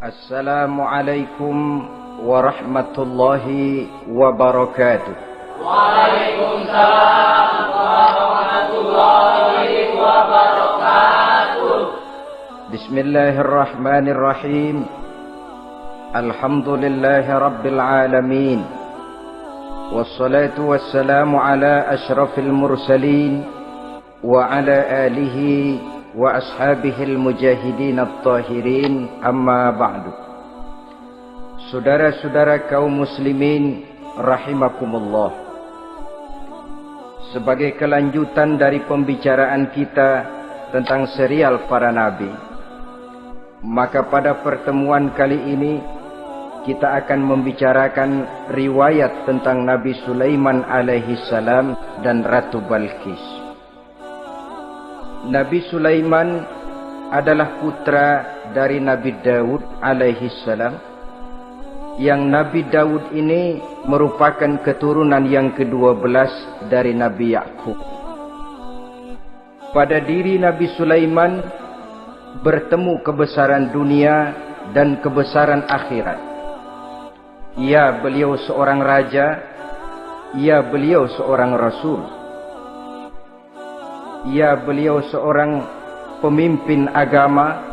Assalamualaikum warahmatullahi wabarakatuh. Waalaikumsalam warahmatullahi wabarakatuh. Bismillahirrahmanirrahim. Alhamdulillahi rabbil alamin. Wassalatu wassalamu ala asyrafil mursalin wa ala alihi wa ashabihil mujahidin at-tahirin, amma ba'du. Saudara-saudara kaum muslimin rahimakumullah, sebagai kelanjutan dari pembicaraan kita tentang serial para nabi, maka pada pertemuan kali ini kita akan membicarakan riwayat tentang Nabi Sulaiman alaihi salam dan Ratu Balqis. Nabi Sulaiman adalah putra dari Nabi Daud alaihi salam, yang Nabi Daud ini merupakan keturunan yang ke-12 dari Nabi Yakub. Pada diri Nabi Sulaiman bertemu kebesaran dunia dan kebesaran akhirat. Ya, beliau seorang raja, ya, beliau seorang rasul, ya, beliau seorang pemimpin agama,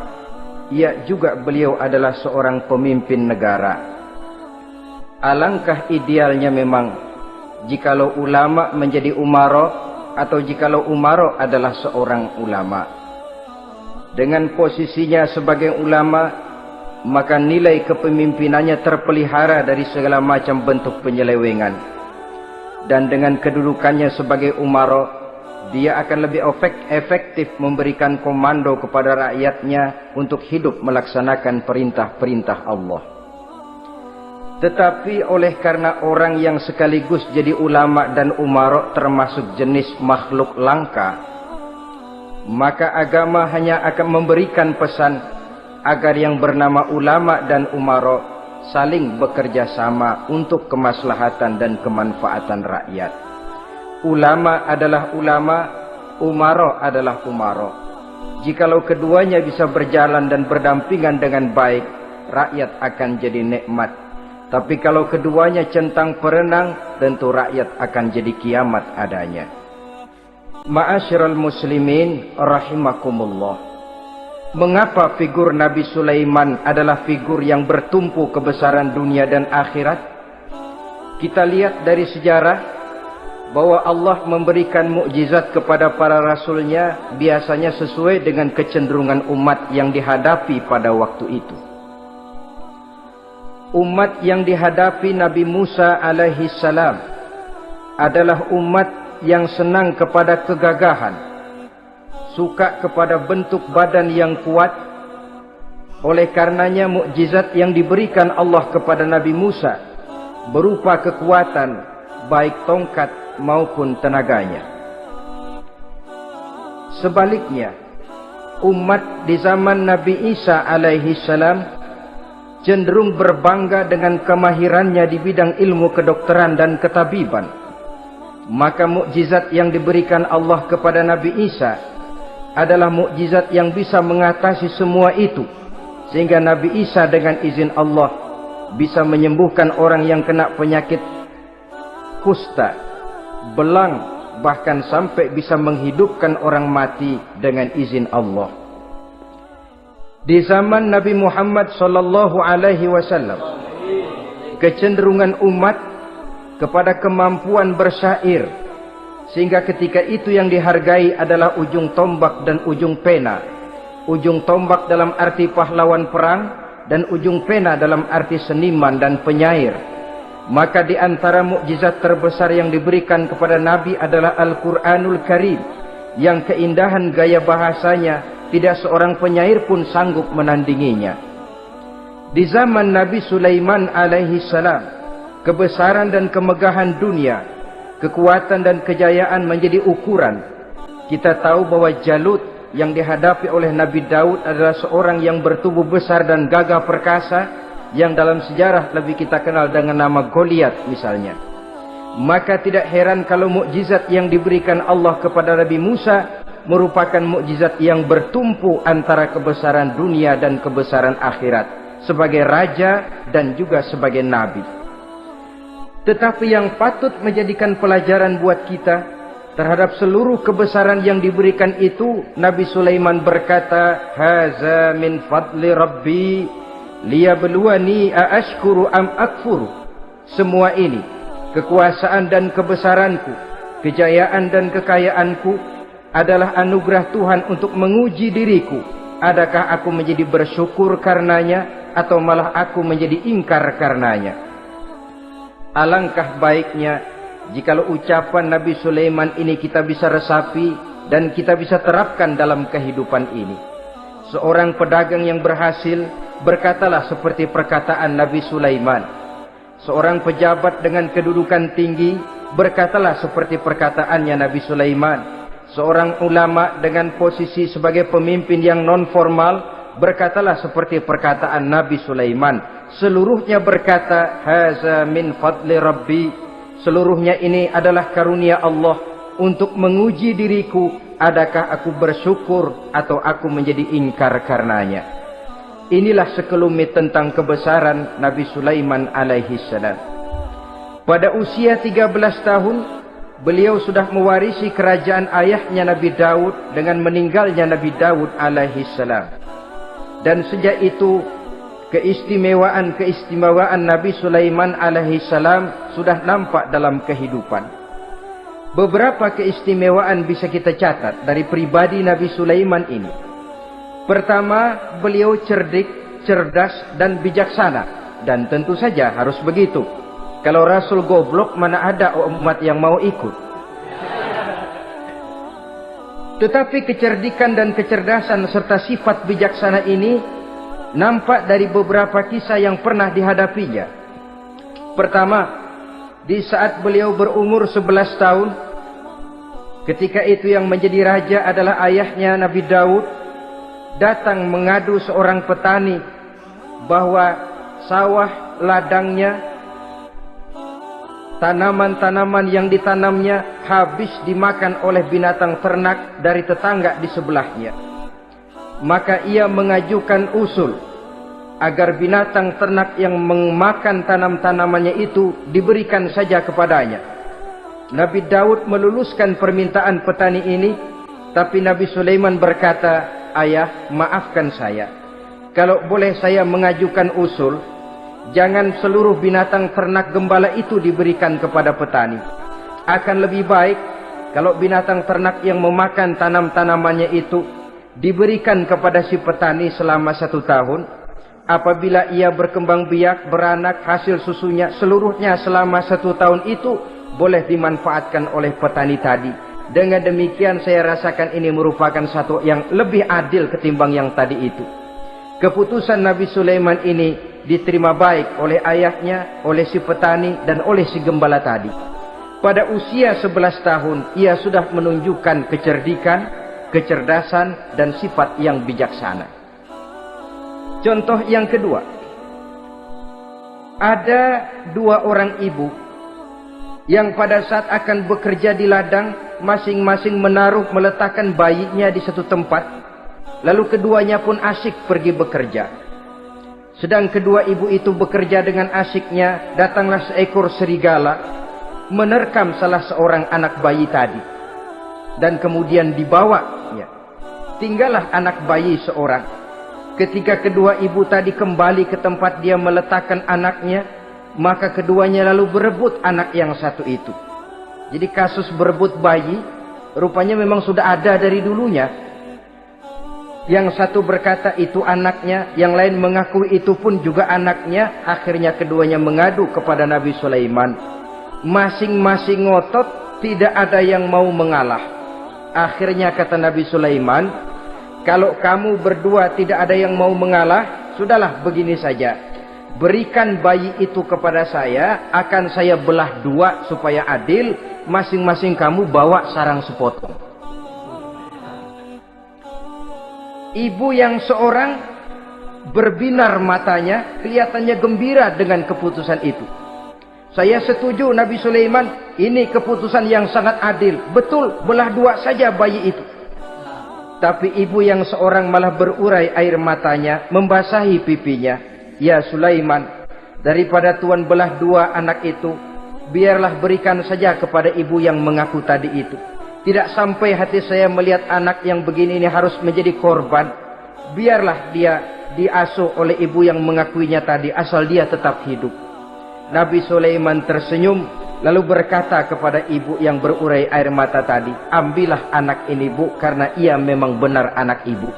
ya, juga beliau adalah seorang pemimpin negara. Alangkah idealnya memang jikalau ulama menjadi umaro, atau jikalau umaro adalah seorang ulama. Dengan posisinya sebagai ulama, maka nilai kepemimpinannya terpelihara dari segala macam bentuk penyelewengan. Dan dengan kedudukannya sebagai umaro, dia akan lebih efektif memberikan komando kepada rakyatnya untuk hidup melaksanakan perintah-perintah Allah. Tetapi oleh karena orang yang sekaligus jadi ulama dan umaro termasuk jenis makhluk langka, maka agama hanya akan memberikan pesan agar yang bernama ulama dan umaro saling bekerja sama untuk kemaslahatan dan kemanfaatan rakyat. Ulama adalah ulama, umaro adalah umaro. Jikalau keduanya bisa berjalan dan berdampingan dengan baik, rakyat akan jadi nikmat. Tapi kalau keduanya centang perenang, tentu rakyat akan jadi kiamat adanya. Ma'asyiral muslimin rahimakumullah. Mengapa figur Nabi Sulaiman adalah figur yang bertumpu kebesaran dunia dan akhirat? Kita lihat dari sejarah bahwa Allah memberikan mukjizat kepada para rasulnya biasanya sesuai dengan kecenderungan umat yang dihadapi pada waktu itu. Umat yang dihadapi Nabi Musa alaihi salam adalah umat yang senang kepada kegagahan, suka kepada bentuk badan yang kuat. Oleh karenanya mukjizat yang diberikan Allah kepada Nabi Musa berupa kekuatan baik tongkat maupun tenaganya. Sebaliknya, umat di zaman Nabi Isa alaihi salam cenderung berbangga dengan kemahirannya di bidang ilmu kedokteran dan ketabiban. Maka mukjizat yang diberikan Allah kepada Nabi Isa adalah mukjizat yang bisa mengatasi semua itu, sehingga Nabi Isa dengan izin Allah bisa menyembuhkan orang yang kena penyakit kusta, belang, bahkan sampai bisa menghidupkan orang mati dengan izin Allah. Di zaman Nabi Muhammad sallallahu alaihi wasallam, kecenderungan umat kepada kemampuan bersyair, sehingga ketika itu yang dihargai adalah ujung tombak dan ujung pena. Ujung tombak dalam arti pahlawan perang, dan ujung pena dalam arti seniman dan penyair. Maka di antara mukjizat terbesar yang diberikan kepada Nabi adalah Al-Quranul Karim, yang keindahan gaya bahasanya tidak seorang penyair pun sanggup menandinginya. Di zaman Nabi Sulaiman alaihi salam, kebesaran dan kemegahan dunia, kekuatan dan kejayaan menjadi ukuran. Kita tahu bahwa Jalut yang dihadapi oleh Nabi Daud adalah seorang yang bertubuh besar dan gagah perkasa, yang dalam sejarah lebih kita kenal dengan nama Goliat misalnya. Maka tidak heran kalau mukjizat yang diberikan Allah kepada Nabi Musa merupakan mukjizat yang bertumpu antara kebesaran dunia dan kebesaran akhirat. sebagai raja dan juga sebagai nabi. Tetapi yang patut menjadikan pelajaran buat kita terhadap seluruh kebesaran yang diberikan itu, Nabi Sulaiman berkata, "Haza min fadli Rabbi liyabluwani aashkuru am akfuru." Semua ini, kekuasaan dan kebesaranku, kejayaan dan kekayaanku, adalah anugerah Tuhan untuk menguji diriku. Adakah aku menjadi bersyukur karenanya atau malah aku menjadi ingkar karenanya? Alangkah baiknya jikalau ucapan Nabi Sulaiman ini kita bisa resapi dan kita bisa terapkan dalam kehidupan ini. Seorang pedagang yang berhasil berkatalah seperti perkataan Nabi Sulaiman. Seorang pejabat dengan kedudukan tinggi berkatalah seperti perkataannya Nabi Sulaiman. Seorang ulama dengan posisi sebagai pemimpin yang non formal berkatalah seperti perkataan Nabi Sulaiman. Seluruhnya berkata, "Haza min fadli Rabbi." Seluruhnya ini adalah karunia Allah untuk menguji diriku, adakah aku bersyukur atau aku menjadi ingkar karenanya. Inilah sekelumit tentang kebesaran Nabi Sulaiman alaihi salam. Pada usia 13 tahun, beliau sudah mewarisi kerajaan ayahnya Nabi Daud dengan meninggalnya Nabi Daud alaihi salam. Dan sejak itu keistimewaan Nabi Sulaiman alaihi salam sudah nampak dalam kehidupan. Beberapa keistimewaan bisa kita catat dari pribadi Nabi Sulaiman ini. Pertama, beliau cerdik, cerdas dan bijaksana, dan tentu saja harus begitu. Kalau Rasul goblok, mana ada umat yang mau ikut. Tetapi kecerdikan dan kecerdasan serta sifat bijaksana ini nampak dari beberapa kisah yang pernah dihadapinya. Pertama, di saat beliau berumur 11 tahun, ketika itu yang menjadi raja adalah ayahnya Nabi Daud, datang mengadu seorang petani bahwa sawah ladangnya, tanaman-tanaman yang ditanamnya habis dimakan oleh binatang ternak dari tetangga di sebelahnya. Maka ia mengajukan usul agar binatang ternak yang memakan tanam-tanamannya itu diberikan saja kepadanya. Nabi Daud meluluskan permintaan petani ini, tapi Nabi Sulaiman berkata, "Ayah, maafkan saya. Kalau boleh saya mengajukan usul, jangan seluruh binatang ternak gembala itu diberikan kepada petani. Akan lebih baik kalau binatang ternak yang memakan tanam-tanamannya itu diberikan kepada si petani selama 1 tahun. Apabila ia berkembang biak, beranak, hasil susunya seluruhnya selama 1 tahun itu boleh dimanfaatkan oleh petani tadi. Dengan demikian saya rasakan ini merupakan satu yang lebih adil ketimbang yang tadi itu." Keputusan Nabi Sulaiman ini diterima baik oleh ayahnya, oleh si petani, dan oleh si gembala tadi. Pada usia 11 tahun ia sudah menunjukkan kecerdikan, kecerdasan dan sifat yang bijaksana. Contoh yang kedua, ada 2 orang ibu yang pada saat akan bekerja di ladang, masing-masing meletakkan bayinya di satu tempat, lalu keduanya pun asyik pergi bekerja. Sedang kedua ibu itu bekerja dengan asyiknya, datanglah seekor serigala menerkam salah seorang anak bayi tadi, dan kemudian dibawa. Tinggallah anak bayi seorang. Ketika kedua ibu tadi kembali ke tempat dia meletakkan anaknya, maka keduanya lalu berebut anak yang satu itu. Jadi kasus berebut bayi rupanya memang sudah ada dari dulunya. Yang satu berkata itu anaknya, yang lain mengakui itu pun juga anaknya. Akhirnya keduanya mengadu kepada Nabi Sulaiman. Masing-masing ngotot, tidak ada yang mau mengalah. Akhirnya kata Nabi Sulaiman, "Kalau kamu berdua tidak ada yang mau mengalah, sudahlah begini saja. Berikan bayi itu kepada saya, akan saya belah 2 supaya adil. Masing-masing kamu bawa sarang sepotong." Ibu yang seorang berbinar matanya, kelihatannya gembira dengan keputusan itu. "Saya setuju Nabi Sulaiman, ini keputusan yang sangat adil. Betul, belah 2 saja bayi itu." Tapi ibu yang seorang malah berurai air matanya, membasahi pipinya. "Ya Sulaiman, daripada Tuhan belah dua anak itu, biarlah berikan saja kepada ibu yang mengaku tadi itu. Tidak sampai hati saya melihat anak yang begini ini harus menjadi korban. Biarlah dia diasuh oleh ibu yang mengakuinya tadi, asal dia tetap hidup." Nabi Sulaiman tersenyum, lalu berkata kepada ibu yang berurai air mata tadi, "Ambillah anak ini, Bu, karena ia memang benar anak ibu.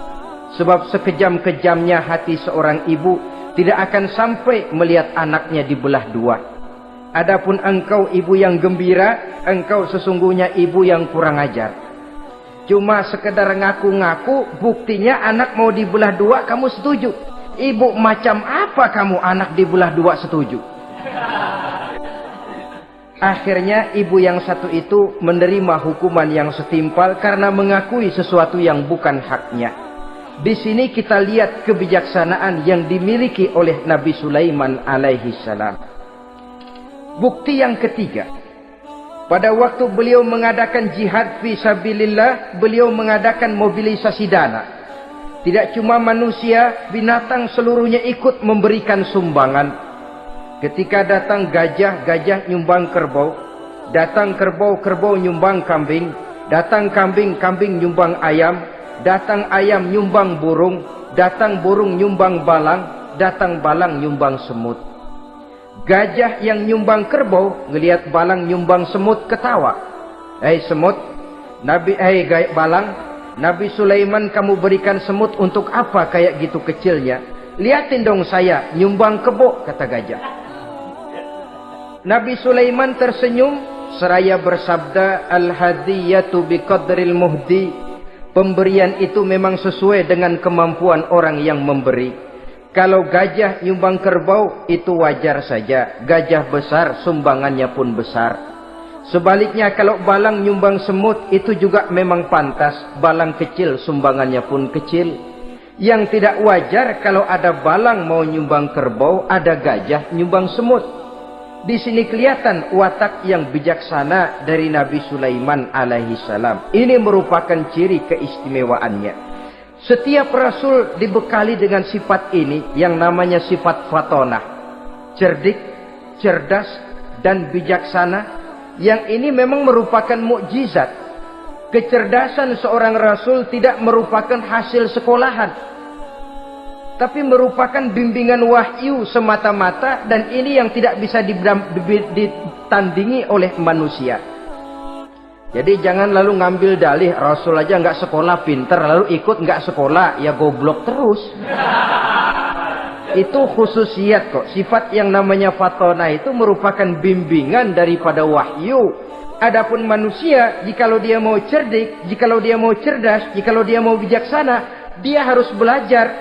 Sebab sekejam-kejamnya hati seorang ibu tidak akan sampai melihat anaknya dibelah dua. Adapun engkau ibu yang gembira, engkau sesungguhnya ibu yang kurang ajar. Cuma sekedar ngaku-ngaku, buktinya anak mau dibelah dua kamu setuju. Ibu macam apa kamu anak dibelah dua setuju?" Akhirnya ibu yang satu itu menerima hukuman yang setimpal karena mengakui sesuatu yang bukan haknya. Di sini kita lihat kebijaksanaan yang dimiliki oleh Nabi Sulaiman alaihi salam. Bukti yang ketiga, pada waktu beliau mengadakan jihad fi sabilillah, beliau mengadakan mobilisasi dana. Tidak cuma manusia, binatang seluruhnya ikut memberikan sumbangan. Ketika datang gajah, gajah nyumbang kerbau. Datang kerbau, kerbau nyumbang kambing. Datang kambing, kambing nyumbang ayam. Datang ayam nyumbang burung. Datang burung nyumbang balang. Datang balang nyumbang semut. Gajah yang nyumbang kerbau ngelihat balang nyumbang semut ketawa. "Hei semut, balang, Nabi Sulaiman kamu berikan semut untuk apa kayak gitu kecilnya? Liatin dong saya nyumbang kebo," kata gajah. Nabi Sulaiman tersenyum seraya bersabda, "Al-hadiyatu biqadril muhdi." Pemberian itu memang sesuai dengan kemampuan orang yang memberi. Kalau gajah nyumbang kerbau itu wajar saja. Gajah besar sumbangannya pun besar. Sebaliknya kalau balang nyumbang semut itu juga memang pantas. Balang kecil sumbangannya pun kecil. Yang tidak wajar kalau ada balang mau nyumbang kerbau, ada gajah nyumbang semut. Di sini kelihatan watak yang bijaksana dari Nabi Sulaiman alaihi salam. Ini merupakan ciri keistimewaannya. Setiap rasul dibekali dengan sifat ini yang namanya sifat fatonah. Cerdik, cerdas, dan bijaksana. Yang ini memang merupakan mukjizat. Kecerdasan seorang rasul tidak merupakan hasil sekolahan, tapi merupakan bimbingan wahyu semata-mata, dan ini yang tidak bisa ditandingi oleh manusia. Jadi jangan lalu ngambil dalih Rasul aja nggak sekolah pinter, lalu ikut nggak sekolah, ya goblok terus. Itu khususiat kok. Sifat yang namanya fatona itu merupakan bimbingan daripada wahyu. Adapun manusia, jikalau dia mau cerdik, jikalau dia mau cerdas, jikalau dia mau bijaksana, dia harus belajar.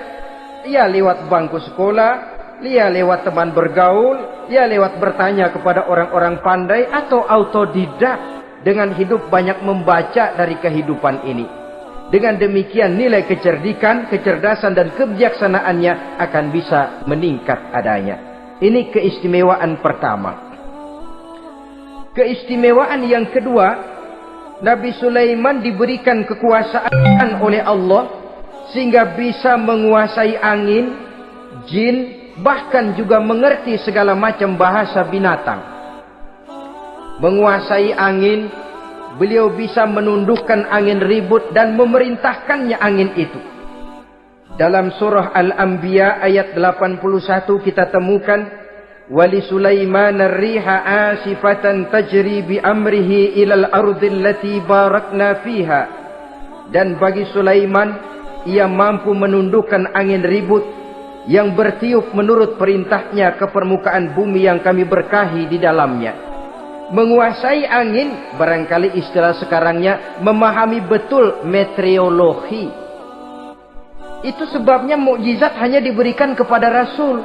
Ya lewat bangku sekolah, ya lewat teman bergaul, ya lewat bertanya kepada orang-orang pandai, atau autodidak. Dengan hidup banyak membaca dari kehidupan ini. Dengan demikian nilai kecerdikan, kecerdasan dan kebijaksanaannya akan bisa meningkat adanya. Ini keistimewaan pertama. Keistimewaan yang kedua, Nabi Sulaiman diberikan kekuasaan oleh Allah sehingga bisa menguasai angin, jin, bahkan juga mengerti segala macam bahasa binatang. Menguasai angin, beliau bisa menundukkan angin ribut dan memerintahkannya angin itu. Dalam surah Al-Anbiya ayat 81 kita temukan, "Wali Sulaiman ar-riha asifatan tajri bi amrihi ilal ardil lati barakna fiha." Dan bagi Sulaiman, ia mampu menundukkan angin ribut yang bertiup menurut perintahnya ke permukaan bumi yang kami berkahi di dalamnya. Menguasai angin, barangkali istilah sekarangnya, memahami betul meteorologi. Itu sebabnya mukjizat hanya diberikan kepada Rasul.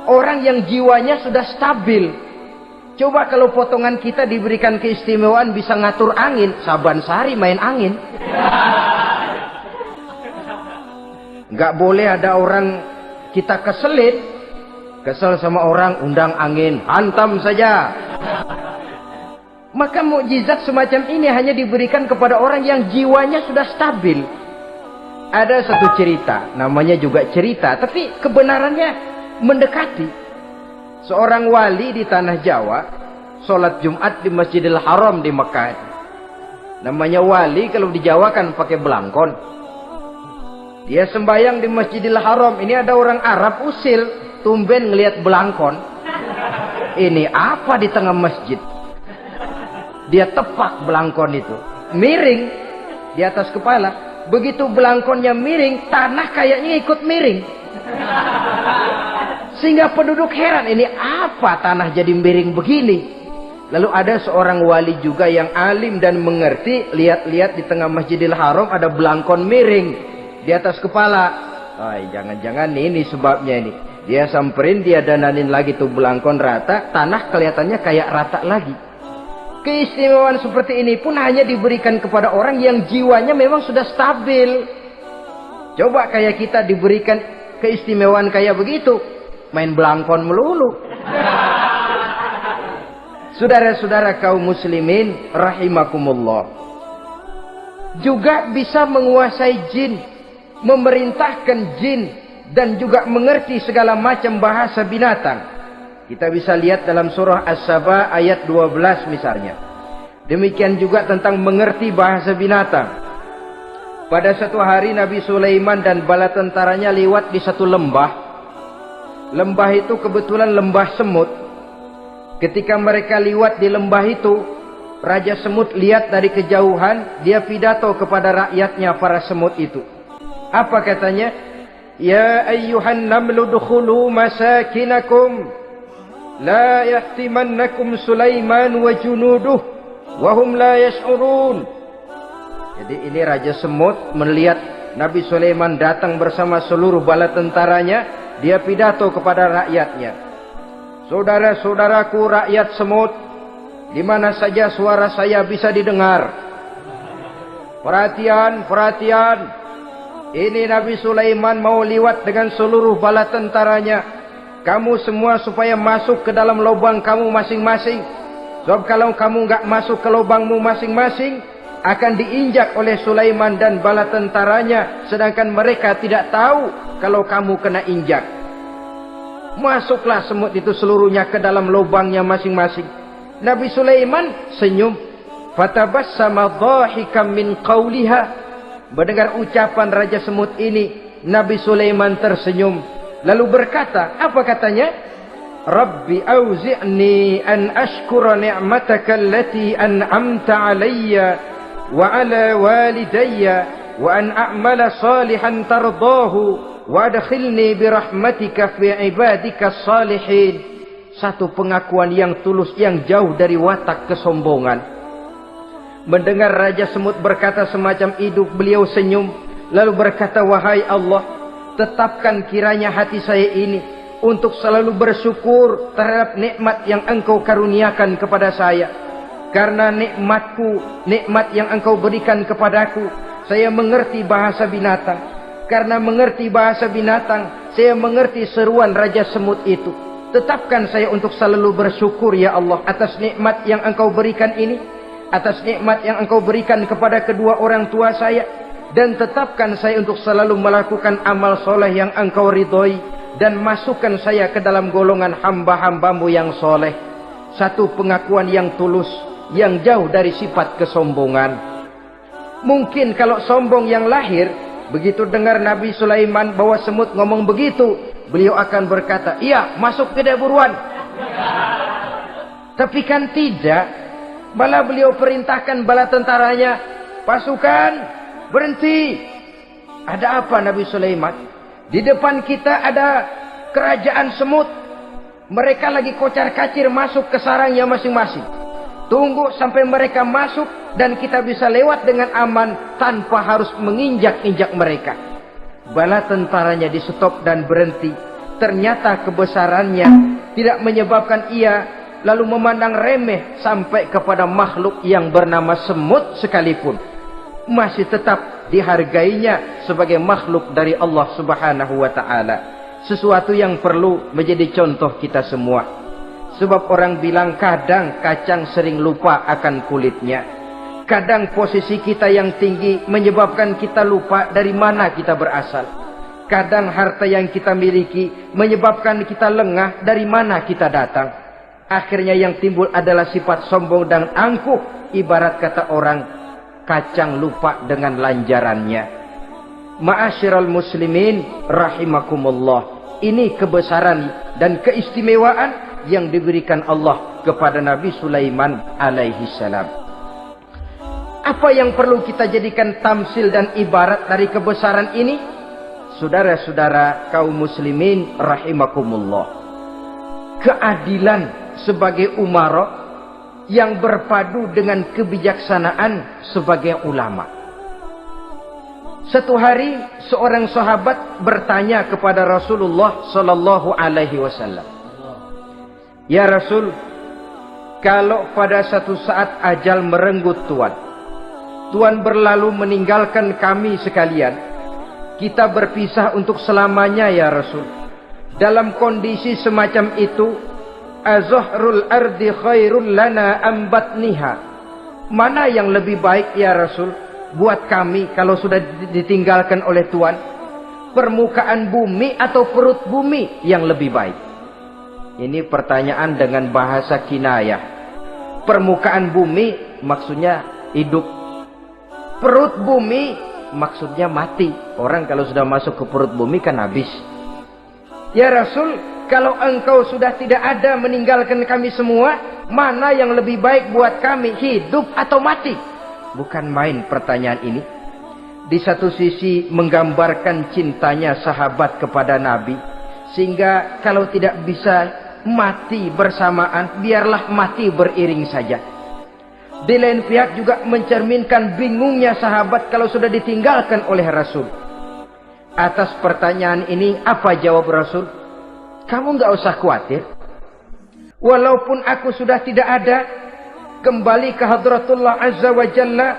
Orang yang jiwanya sudah stabil. Coba kalau potongan kita diberikan keistimewaan bisa ngatur angin, Saban Sari main angin. Nggak boleh ada orang kita keselin. Kesel sama orang, undang angin, hantam saja. Maka mukjizat semacam ini hanya diberikan kepada orang yang jiwanya sudah stabil. Ada satu cerita, namanya juga cerita, tapi kebenarannya mendekati. Seorang wali di tanah Jawa sholat Jumat di Masjidil Haram di Mekah. Namanya wali kalau di Jawa kan pakai belangkon. Dia sembahyang di Masjidil Haram. Ini ada orang Arab usil, tumben ngelihat belangkon. Ini apa di tengah masjid? Dia tepak belangkon itu, miring di atas kepala. Begitu belangkonnya miring, tanah kayaknya ikut miring. Sehingga penduduk heran, ini apa tanah jadi miring begini? Lalu ada seorang wali juga yang alim dan mengerti, lihat-lihat di tengah Masjidil Haram ada belangkon miring di atas kepala. Jangan-jangan ini sebabnya ini. Dia samperin, dia dananin lagi tuh belangkon rata, tanah kelihatannya kayak rata lagi. Keistimewaan seperti ini pun hanya diberikan kepada orang yang jiwanya memang sudah stabil. Coba kayak kita diberikan keistimewaan kayak begitu, main belangkon melulu. Saudara-saudara kaum muslimin rahimakumullah, juga bisa menguasai jin, memerintahkan jin, dan juga mengerti segala macam bahasa binatang. Kita bisa lihat dalam surah As-Saba ayat 12 misalnya. Demikian juga tentang mengerti bahasa binatang. Pada satu hari Nabi Sulaiman dan bala tentaranya lewat di satu lembah. Lembah itu kebetulan lembah semut. Ketika mereka lewat di lembah itu, Raja Semut lihat dari kejauhan, dia pidato kepada rakyatnya para semut itu. Apa katanya? Ya ayyuhan namlu dukhulu masakinakum, la yahtimannakum Sulaiman wa junuduh, wa hum la yash'urun. Jadi ini Raja Semut melihat Nabi Sulaiman datang bersama seluruh bala tentaranya, dia pidato kepada rakyatnya. Saudara-saudaraku rakyat semut, di mana saja suara saya bisa didengar. Perhatian, perhatian. Ini Nabi Sulaiman mau liwat dengan seluruh bala tentaranya. Kamu semua supaya masuk ke dalam lubang kamu masing-masing. Sebab kalau kamu nggak masuk ke lubangmu masing-masing, akan diinjak oleh Sulaiman dan bala tentaranya, sedangkan mereka tidak tahu kalau kamu kena injak. Masuklah semut itu seluruhnya ke dalam lubangnya masing-masing. Nabi Sulaiman senyum. Fatabassama dhahikan min qawliha. Mendengar ucapan Raja Semut ini, Nabi Sulaiman tersenyum. Lalu berkata, apa katanya? Rabbi auzi'ni an ashkura ni'mataka allati an'amta alayya wa ala walidayya wa an a'mala salihan tardahu wa adkhilni birahmatika fi ibadika salihin. Satu pengakuan yang tulus yang jauh dari watak kesombongan. Mendengar Raja Semut berkata semacam itu, beliau senyum lalu berkata, wahai Allah, tetapkan kiranya hati saya ini untuk selalu bersyukur terhadap nikmat yang Engkau karuniakan kepada saya. Karena nikmatku, nikmat yang Engkau berikan kepadaku, saya mengerti bahasa binatang. Karena mengerti bahasa binatang, saya mengerti seruan Raja Semut itu. Tetapkan saya untuk selalu bersyukur ya Allah atas nikmat yang Engkau berikan ini, atas nikmat yang Engkau berikan kepada kedua orang tua saya, dan tetapkan saya untuk selalu melakukan amal soleh yang Engkau ridhoi, dan masukkan saya ke dalam golongan hamba-hambamu yang soleh. Satu pengakuan yang tulus, yang jauh dari sifat kesombongan. Mungkin kalau sombong yang lahir, begitu dengar Nabi Sulaiman bahwa semut ngomong begitu, beliau akan berkata, iya masuk ke buruan. Tapi kan tidak. Malah beliau perintahkan bala tentaranya, pasukan berhenti. Ada apa Nabi Sulaiman? Di depan kita ada kerajaan semut. Mereka lagi kocar-kacir masuk ke sarangnya masing-masing. Tunggu sampai mereka masuk dan kita bisa lewat dengan aman tanpa harus menginjak-injak mereka. Bala tentaranya di stop dan berhenti. Ternyata kebesarannya tidak menyebabkan ia lalu memandang remeh sampai kepada makhluk yang bernama semut sekalipun. Masih tetap dihargainya sebagai makhluk dari Allah Subhanahu wa ta'ala. Sesuatu yang perlu menjadi contoh kita semua. Sebab orang bilang kadang kacang sering lupa akan kulitnya. Kadang posisi kita yang tinggi menyebabkan kita lupa dari mana kita berasal. Kadang harta yang kita miliki menyebabkan kita lengah dari mana kita datang. Akhirnya yang timbul adalah sifat sombong dan angkuh. Ibarat kata orang, kacang lupa dengan lanjarannya. Ma'asyiral muslimin rahimakumullah. Ini kebesaran dan keistimewaan yang diberikan Allah kepada Nabi Sulaiman alaihi salam. Apa yang perlu kita jadikan tamsil dan ibarat dari kebesaran ini? Saudara-saudara kaum muslimin rahimakumullah. Keadilan sebagai umara yang berpadu dengan kebijaksanaan sebagai ulama. Satu hari seorang sahabat bertanya kepada Rasulullah sallallahu alaihi wasallam, "Ya Rasul, kalau pada satu saat ajal merenggut Tuhan berlalu meninggalkan kami sekalian, kita berpisah untuk selamanya ya Rasul. Dalam kondisi semacam itu, azahrul ardi khairul lana am batniha. Mana yang lebih baik ya Rasul buat kami kalau sudah ditinggalkan oleh Tuhan? Permukaan bumi atau perut bumi yang lebih baik?" Ini pertanyaan dengan bahasa kinayah. Permukaan bumi maksudnya hidup. Perut bumi maksudnya mati. Orang kalau sudah masuk ke perut bumi kan habis. "Ya Rasul, kalau engkau sudah tidak ada meninggalkan kami semua, mana yang lebih baik buat kami, hidup atau mati?" Bukan main pertanyaan ini. Di satu sisi menggambarkan cintanya sahabat kepada Nabi, sehingga kalau tidak bisa mati bersamaan, biarlah mati beriring saja. Di lain pihak juga mencerminkan bingungnya sahabat kalau sudah ditinggalkan oleh Rasul. Atas pertanyaan ini apa jawab Rasul? "Kamu nggak usah khawatir. Walaupun aku sudah tidak ada, kembali ke hadratullah azza wa jalla,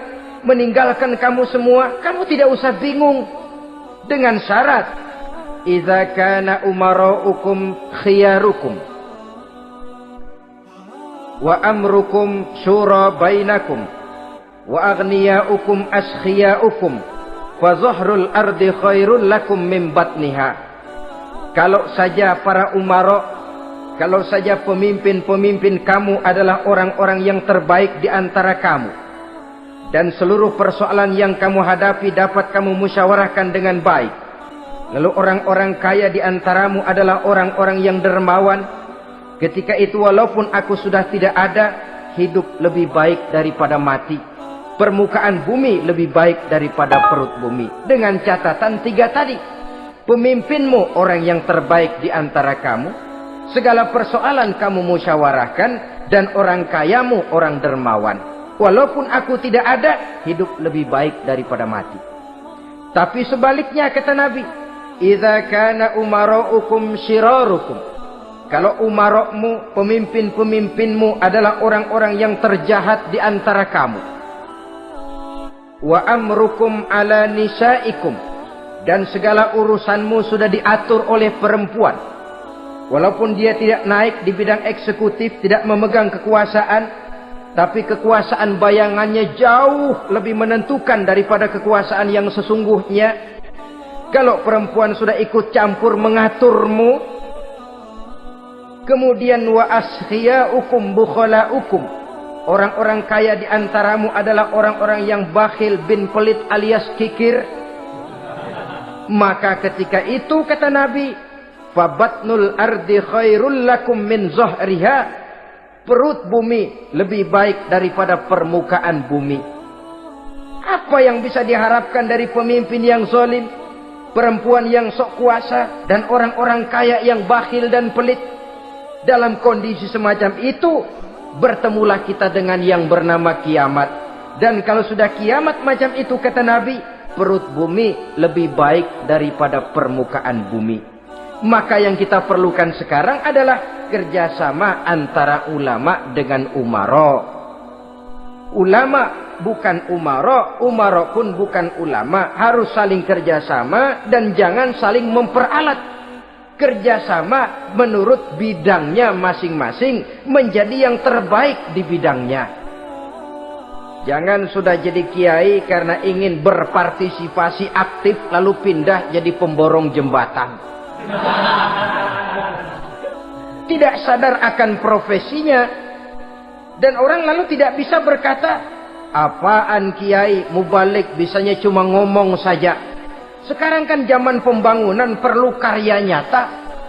meninggalkan kamu semua, kamu tidak usah bingung. Dengan syarat, idza kana umaraukum khiyarukum wa amrukum syura bainakum wa aghniyaukum askhiyaukum fa zahrul ardi khairul lakum min batniha." Kalau saja para umara, kalau saja pemimpin-pemimpin kamu adalah orang-orang yang terbaik di antara kamu, dan seluruh persoalan yang kamu hadapi dapat kamu musyawarahkan dengan baik, lalu orang-orang kaya di antaramu adalah orang-orang yang dermawan, ketika itu walaupun aku sudah tidak ada, hidup lebih baik daripada mati. Permukaan bumi lebih baik daripada perut bumi. Dengan catatan 3 tadi. Pemimpinmu orang yang terbaik di antara kamu. Segala persoalan kamu musyawarahkan. Dan orang kayamu orang dermawan. Walaupun aku tidak ada, hidup lebih baik daripada mati. Tapi sebaliknya kata Nabi, "Idza kana umaraukum syirarukum." Kalau umarokmu, pemimpin-pemimpinmu adalah orang-orang yang terjahat di antara kamu. Wa amrukum ala nisaikum. Dan segala urusanmu sudah diatur oleh perempuan. Walaupun dia tidak naik di bidang eksekutif, tidak memegang kekuasaan, tapi kekuasaan bayangannya jauh lebih menentukan daripada kekuasaan yang sesungguhnya. Kalau perempuan sudah ikut campur mengaturmu, kemudian wa askhiyaukum bukhalaukum. Orang-orang kaya di antaramu adalah orang-orang yang bakhil bin pelit alias kikir. Maka ketika itu kata Nabi, fabatnul ardi khairul lakum min zahriha. Perut bumi lebih baik daripada permukaan bumi. Apa yang bisa diharapkan dari pemimpin yang zalim, perempuan yang sok kuasa, dan orang-orang kaya yang bakhil dan pelit? Dalam kondisi semacam itu, bertemulah kita dengan yang bernama kiamat. Dan kalau sudah kiamat macam itu kata Nabi, perut bumi lebih baik daripada permukaan bumi. Maka yang kita perlukan sekarang adalah kerjasama antara ulama dengan umara. Ulama bukan umara, umara pun bukan ulama. Harus saling kerjasama dan jangan saling memperalat. Kerjasama menurut bidangnya masing-masing menjadi yang terbaik di bidangnya. Jangan sudah jadi kiai karena ingin berpartisipasi aktif lalu pindah jadi pemborong jembatan. Tidak sadar akan profesinya. Dan orang lalu tidak bisa berkata, apaan kiai mubalik bisanya cuma ngomong saja. Sekarang kan zaman pembangunan perlu karya nyata.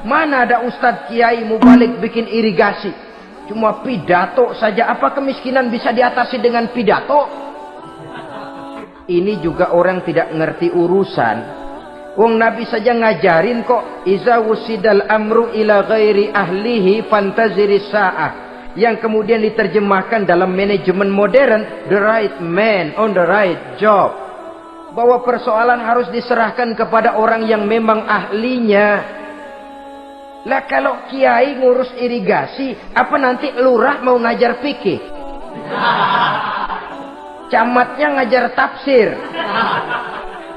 Mana ada ustadz kiai mubalik bikin irigasi. Cuma pidato saja. Apa kemiskinan bisa diatasi dengan pidato? Ini juga orang tidak ngerti urusan. Wong Nabi saja ngajarin kok. Iza wusidal amru ila ghairi ahlihi fantaziris sa'ah. Yang kemudian diterjemahkan dalam manajemen modern, the right man on the right job. Bahwa persoalan harus diserahkan kepada orang yang memang ahlinya. Lah kalau kiai ngurus irigasi, apa nanti lurah mau ngajar fikih? Camatnya ngajar tafsir.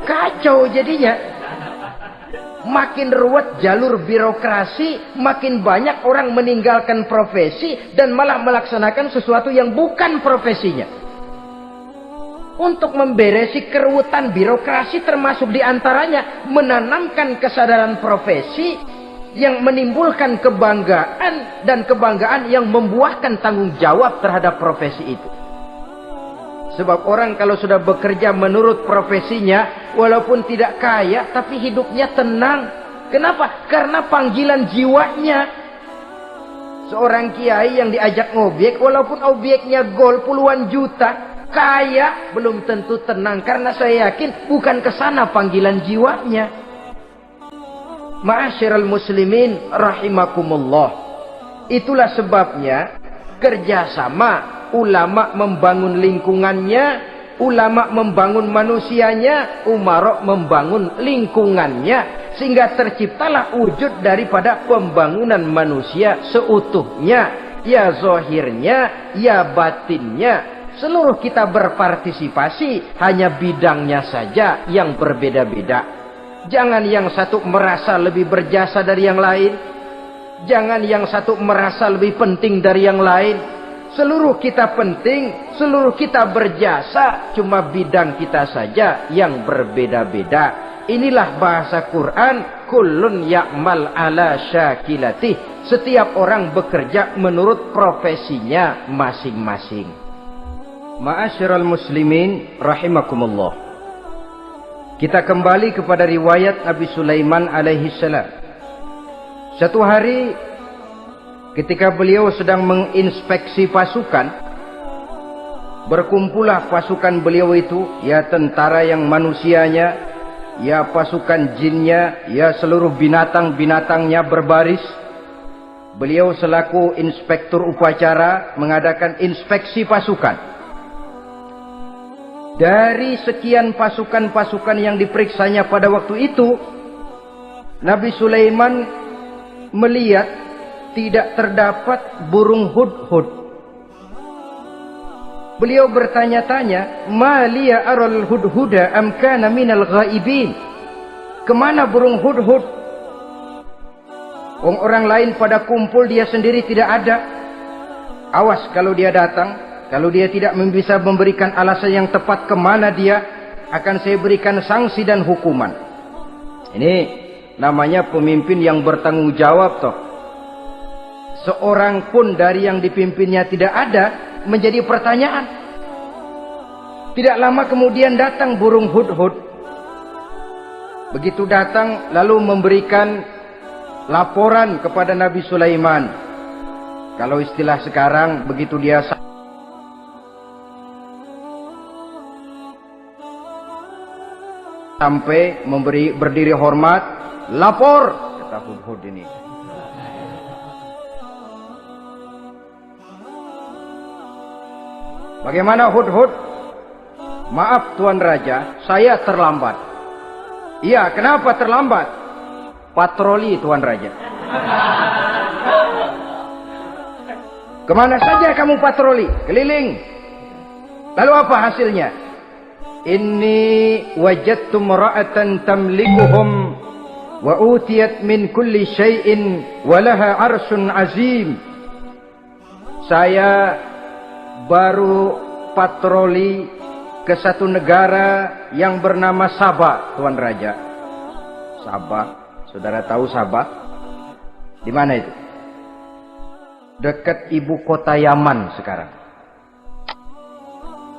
Kacau jadinya. Makin ruwet jalur birokrasi, makin banyak orang meninggalkan profesi dan malah melaksanakan sesuatu yang bukan profesinya. Untuk memberesi keruwetan birokrasi termasuk diantaranya menanamkan kesadaran profesi yang menimbulkan kebanggaan dan kebanggaan yang membuahkan tanggung jawab terhadap profesi itu. Sebab orang kalau sudah bekerja menurut profesinya, walaupun tidak kaya, tapi hidupnya tenang. Kenapa? Karena panggilan jiwanya. Seorang kiai yang diajak ngobjek, walaupun objeknya gol puluhan juta, kaya, belum tentu tenang. Karena saya yakin bukan ke sana panggilan jiwanya. Ma'asyiral muslimin rahimakumullah. Itulah sebabnya kerjasama ulama membangun lingkungannya, ulama membangun manusianya, umarok membangun lingkungannya, sehingga terciptalah wujud daripada pembangunan manusia seutuhnya, ya zahirnya, ya batinnya. Seluruh kita berpartisipasi, hanya bidangnya saja yang berbeda-beda. Jangan yang satu merasa lebih berjasa dari yang lain. Jangan yang satu merasa lebih penting dari yang lain. Seluruh kita penting, seluruh kita berjasa, cuma bidang kita saja yang berbeda-beda. Inilah bahasa Quran, kullun ya'mal ala syakilatih. Setiap orang bekerja menurut profesinya masing-masing. Ma'asyiral muslimin rahimakumullah. Kita kembali kepada riwayat Nabi Sulaiman alaihi salam. Satu hari ketika beliau sedang menginspeksi pasukan, berkumpullah pasukan beliau itu, ya tentara yang manusianya, ya pasukan jinnya, ya seluruh binatang-binatangnya berbaris. Beliau selaku inspektur upacara mengadakan inspeksi pasukan. Dari sekian pasukan-pasukan yang diperiksanya pada waktu itu, Nabi Sulaiman melihat tidak terdapat burung hudhud. Beliau bertanya-tanya, "Ma liya aral hudhuda am kana minal ghaibin?" Kemana burung hudhud? Orang lain pada kumpul, dia sendiri tidak ada. Awas kalau dia datang. Kalau dia tidak bisa memberikan alasan yang tepat kemana dia, akan saya berikan sanksi dan hukuman. Ini namanya pemimpin yang bertanggung jawab toh. Seorang pun dari yang dipimpinnya tidak ada, menjadi pertanyaan. Tidak lama kemudian datang burung hudhud. Begitu datang lalu memberikan laporan kepada Nabi Sulaiman. Kalau istilah sekarang, begitu dia sampai berdiri hormat, lapor, kata hudhud ini. Bagaimana hudhud? Maaf Tuan Raja, saya terlambat. Iya, kenapa terlambat? Patroli Tuan Raja. Kemana saja kamu patroli? Keliling. Lalu apa hasilnya? Inni wajadtu mara'atan tamlikuhum wa utiyat min kulli syai'in wa laha arsyun azim. Saya baru patroli ke satu negara yang bernama Sabah, Tuan Raja. Sabah, saudara tahu Sabah? Di mana itu? Dekat ibu kota Yaman sekarang.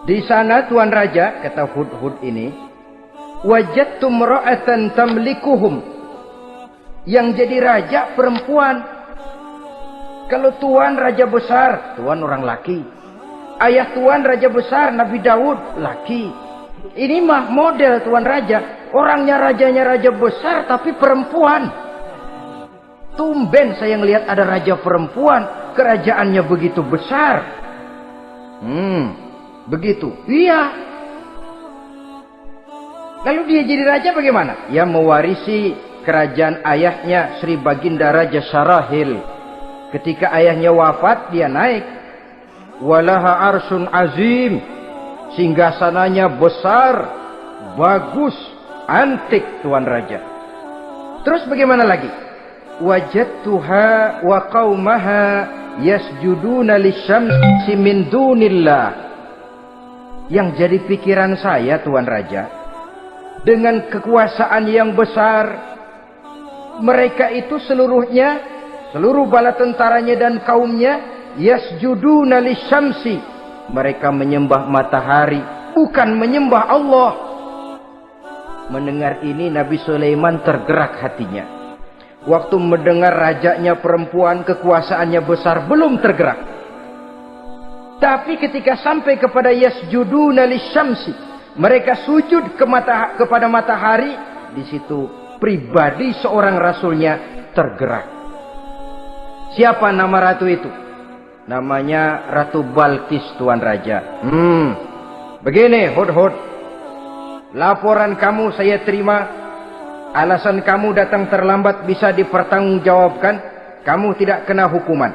Di sana Tuan Raja, kata Hudhud ini, wajadtu mra'atan tamlikuhum. Yang jadi raja perempuan. Kalau Tuan raja besar, Tuan orang laki. Ayah Tuan raja besar Nabi Daud, laki. Ini mah model Tuan Raja. Orangnya rajanya raja besar tapi perempuan. Tumben saya ngelihat ada raja perempuan, kerajaannya begitu besar. Begitu. Iya. Lalu dia jadi raja bagaimana? Ya mewarisi kerajaan ayahnya Sri Baginda Raja Syarahil. Ketika ayahnya wafat, dia naik. Walaha arsun azim. Singgasananya besar, bagus, antik Tuan Raja. Terus bagaimana lagi? Wajadtuha wa qaumaha yasjuduna lisyamsi min dunillah. Yang jadi pikiran saya Tuan Raja, dengan kekuasaan yang besar, mereka itu seluruhnya, seluruh bala tentaranya dan kaumnya, yasjuduna lisyamsi. Mereka menyembah matahari, bukan menyembah Allah. Mendengar ini Nabi Sulaiman tergerak hatinya. Waktu mendengar rajanya perempuan, kekuasaannya besar, belum tergerak. Tapi ketika sampai kepada yasjuduna lisyamsi, mereka sujud kepada matahari, di situ pribadi seorang rasulnya tergerak. Siapa nama ratu itu? Namanya Ratu Balkis Tuan Raja. Begini Hudhud, laporan kamu saya terima. Alasan kamu datang terlambat bisa dipertanggungjawabkan. Kamu tidak kena hukuman.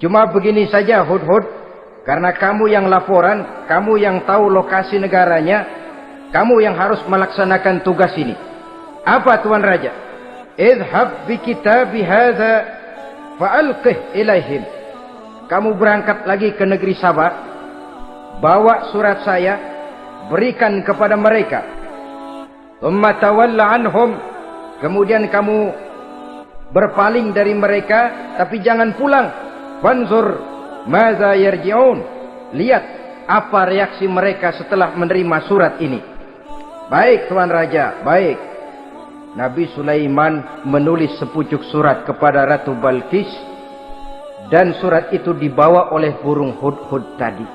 Cuma begini saja Hudhud, karena kamu yang laporan, kamu yang tahu lokasi negaranya, kamu yang harus melaksanakan tugas ini. Apa Tuan Raja? Idhab bi kitabi hadza fa'alqih ilaihim. Kamu berangkat lagi ke negeri Sabah, bawa surat saya, berikan kepada mereka. Thumma tawalla anhum. Kemudian kamu berpaling dari mereka, tapi jangan pulang. Fanzur madza yarji'un. Lihat apa reaksi mereka setelah menerima surat ini. Baik Tuan Raja, baik. Nabi Sulaiman menulis sepucuk surat kepada Ratu Balkis. Dan surat itu dibawa oleh burung Hudhud tadi.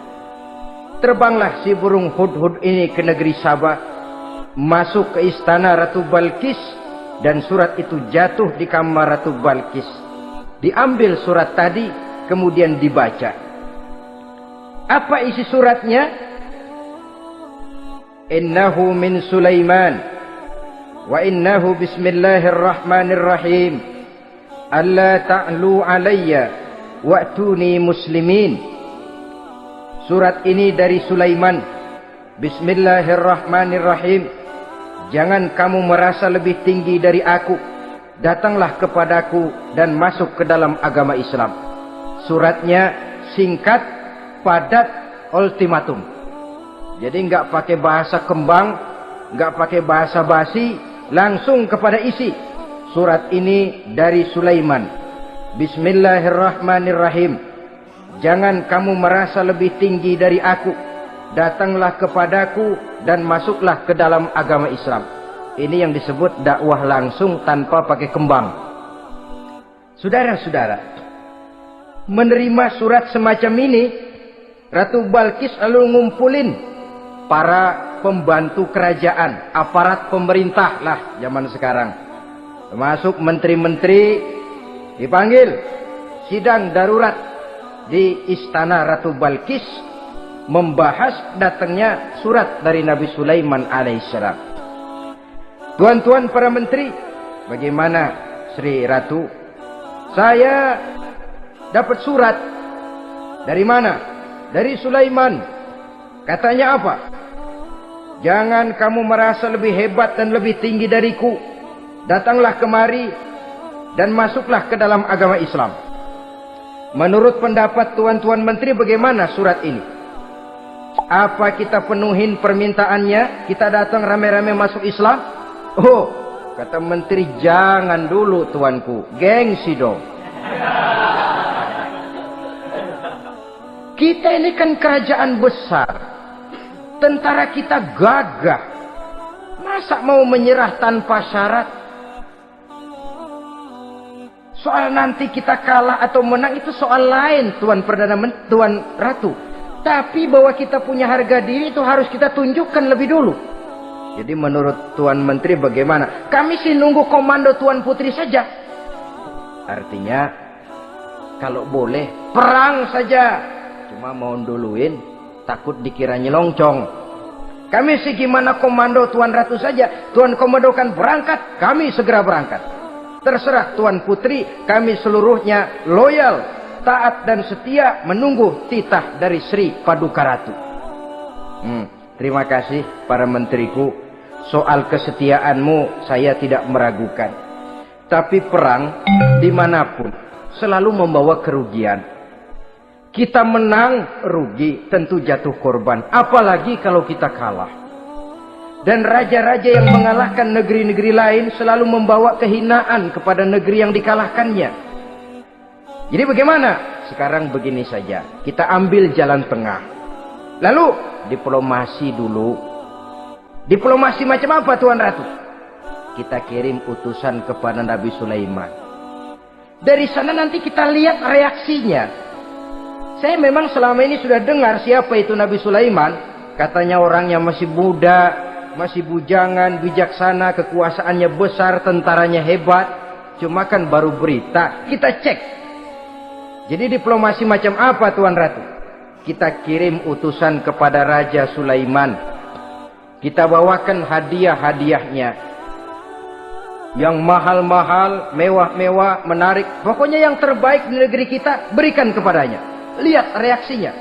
Terbanglah si burung Hudhud ini ke negeri Sabah, masuk ke istana Ratu Balkis, dan surat itu jatuh di kamar Ratu Balkis. Diambil surat tadi, kemudian dibaca. Apa isi suratnya? Innahu min Sulaiman, wa innahu bismillahirrahmanirrahim. Alla ta'lu alayya wa'tuni muslimin. Surat ini dari Sulaiman. Bismillahirrahmanirrahim. Jangan kamu merasa lebih tinggi dari aku. Datanglah kepadaku dan masuk ke dalam agama Islam. Suratnya singkat, padat, ultimatum. Jadi enggak pakai bahasa kembang, enggak pakai bahasa basi, langsung kepada isi. Surat ini dari Sulaiman. Bismillahirrahmanirrahim. Jangan kamu merasa lebih tinggi dari aku. Datanglah kepadaku dan masuklah ke dalam agama Islam. Ini yang disebut dakwah langsung tanpa pakai kembang. Saudara-saudara, menerima surat semacam ini, Ratu Balkis lalu ngumpulin para pembantu kerajaan, aparat pemerintah lah zaman sekarang. Termasuk menteri-menteri, dipanggil sidang darurat di istana Ratu Balkis, membahas datangnya surat dari Nabi Sulaiman alaihissalam. Tuan-tuan para menteri, bagaimana Sri Ratu? Saya dapat surat. Dari mana? Dari Sulaiman. Katanya apa? Jangan kamu merasa lebih hebat dan lebih tinggi dariku. Datanglah kemari dan masuklah ke dalam agama Islam. Menurut pendapat tuan-tuan menteri, bagaimana surat ini? Apa kita penuhin permintaannya? Kita datang rame-rame masuk Islam? Oh, kata menteri, jangan dulu tuanku, gengsi dong. Kita ini kan kerajaan besar, tentara kita gagah, masa mau menyerah tanpa syarat? Soal nanti kita kalah atau menang itu soal lain, Tuan Perdana Menteri, Tuan Ratu. Tapi bahwa kita punya harga diri itu harus kita tunjukkan lebih dulu. Jadi menurut Tuan Menteri bagaimana? Kami sih nunggu komando Tuan Putri saja. Artinya kalau boleh perang saja. Cuma mau duluin, takut dikira nyelongcong. Kami sih gimana komando Tuan Ratu saja. Tuan komandokan berangkat, kami segera berangkat. Terserah Tuan Putri, kami seluruhnya loyal, taat dan setia menunggu titah dari Sri Paduka Ratu. Terima kasih para menteriku. Soal kesetiaanmu saya tidak meragukan. Tapi perang dimanapun selalu membawa kerugian. Kita menang rugi, tentu jatuh korban. Apalagi kalau kita kalah. Dan raja-raja yang mengalahkan negeri-negeri lain selalu membawa kehinaan kepada negeri yang dikalahkannya. Jadi bagaimana? Sekarang begini saja. Kita ambil jalan tengah. Lalu diplomasi dulu. Diplomasi macam apa Tuan Ratu? Kita kirim utusan kepada Nabi Sulaiman. Dari sana nanti kita lihat reaksinya. Saya memang selama ini sudah dengar siapa itu Nabi Sulaiman. Katanya orangnya masih muda, masih bujangan, bijaksana, kekuasaannya besar, tentaranya hebat. Cuma kan baru berita, kita cek. Jadi diplomasi macam apa Tuan Ratu? Kita kirim utusan kepada Raja Sulaiman. Kita bawakan hadiah-hadiahnya. Yang mahal-mahal, mewah-mewah, menarik. Pokoknya yang terbaik di negeri kita, berikan kepadanya. Lihat reaksinya.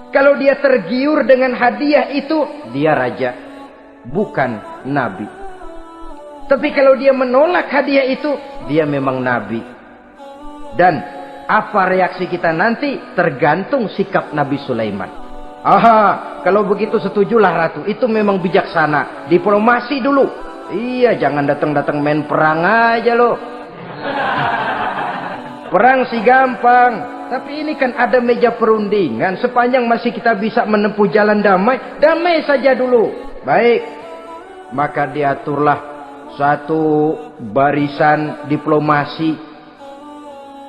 Kalau dia tergiur dengan hadiah itu, dia raja, bukan nabi. Tapi kalau dia menolak hadiah itu, dia memang nabi. Dan apa reaksi kita nanti tergantung sikap Nabi Sulaiman. Aha, kalau begitu setujulah Ratu. Itu memang bijaksana. Diplomasi dulu. Iya, jangan datang-datang main perang aja loh. Perang sih gampang. Tapi ini kan ada meja perundingan. Sepanjang masih kita bisa menempuh jalan damai, damai saja dulu. Baik. Maka diaturlah satu barisan diplomasi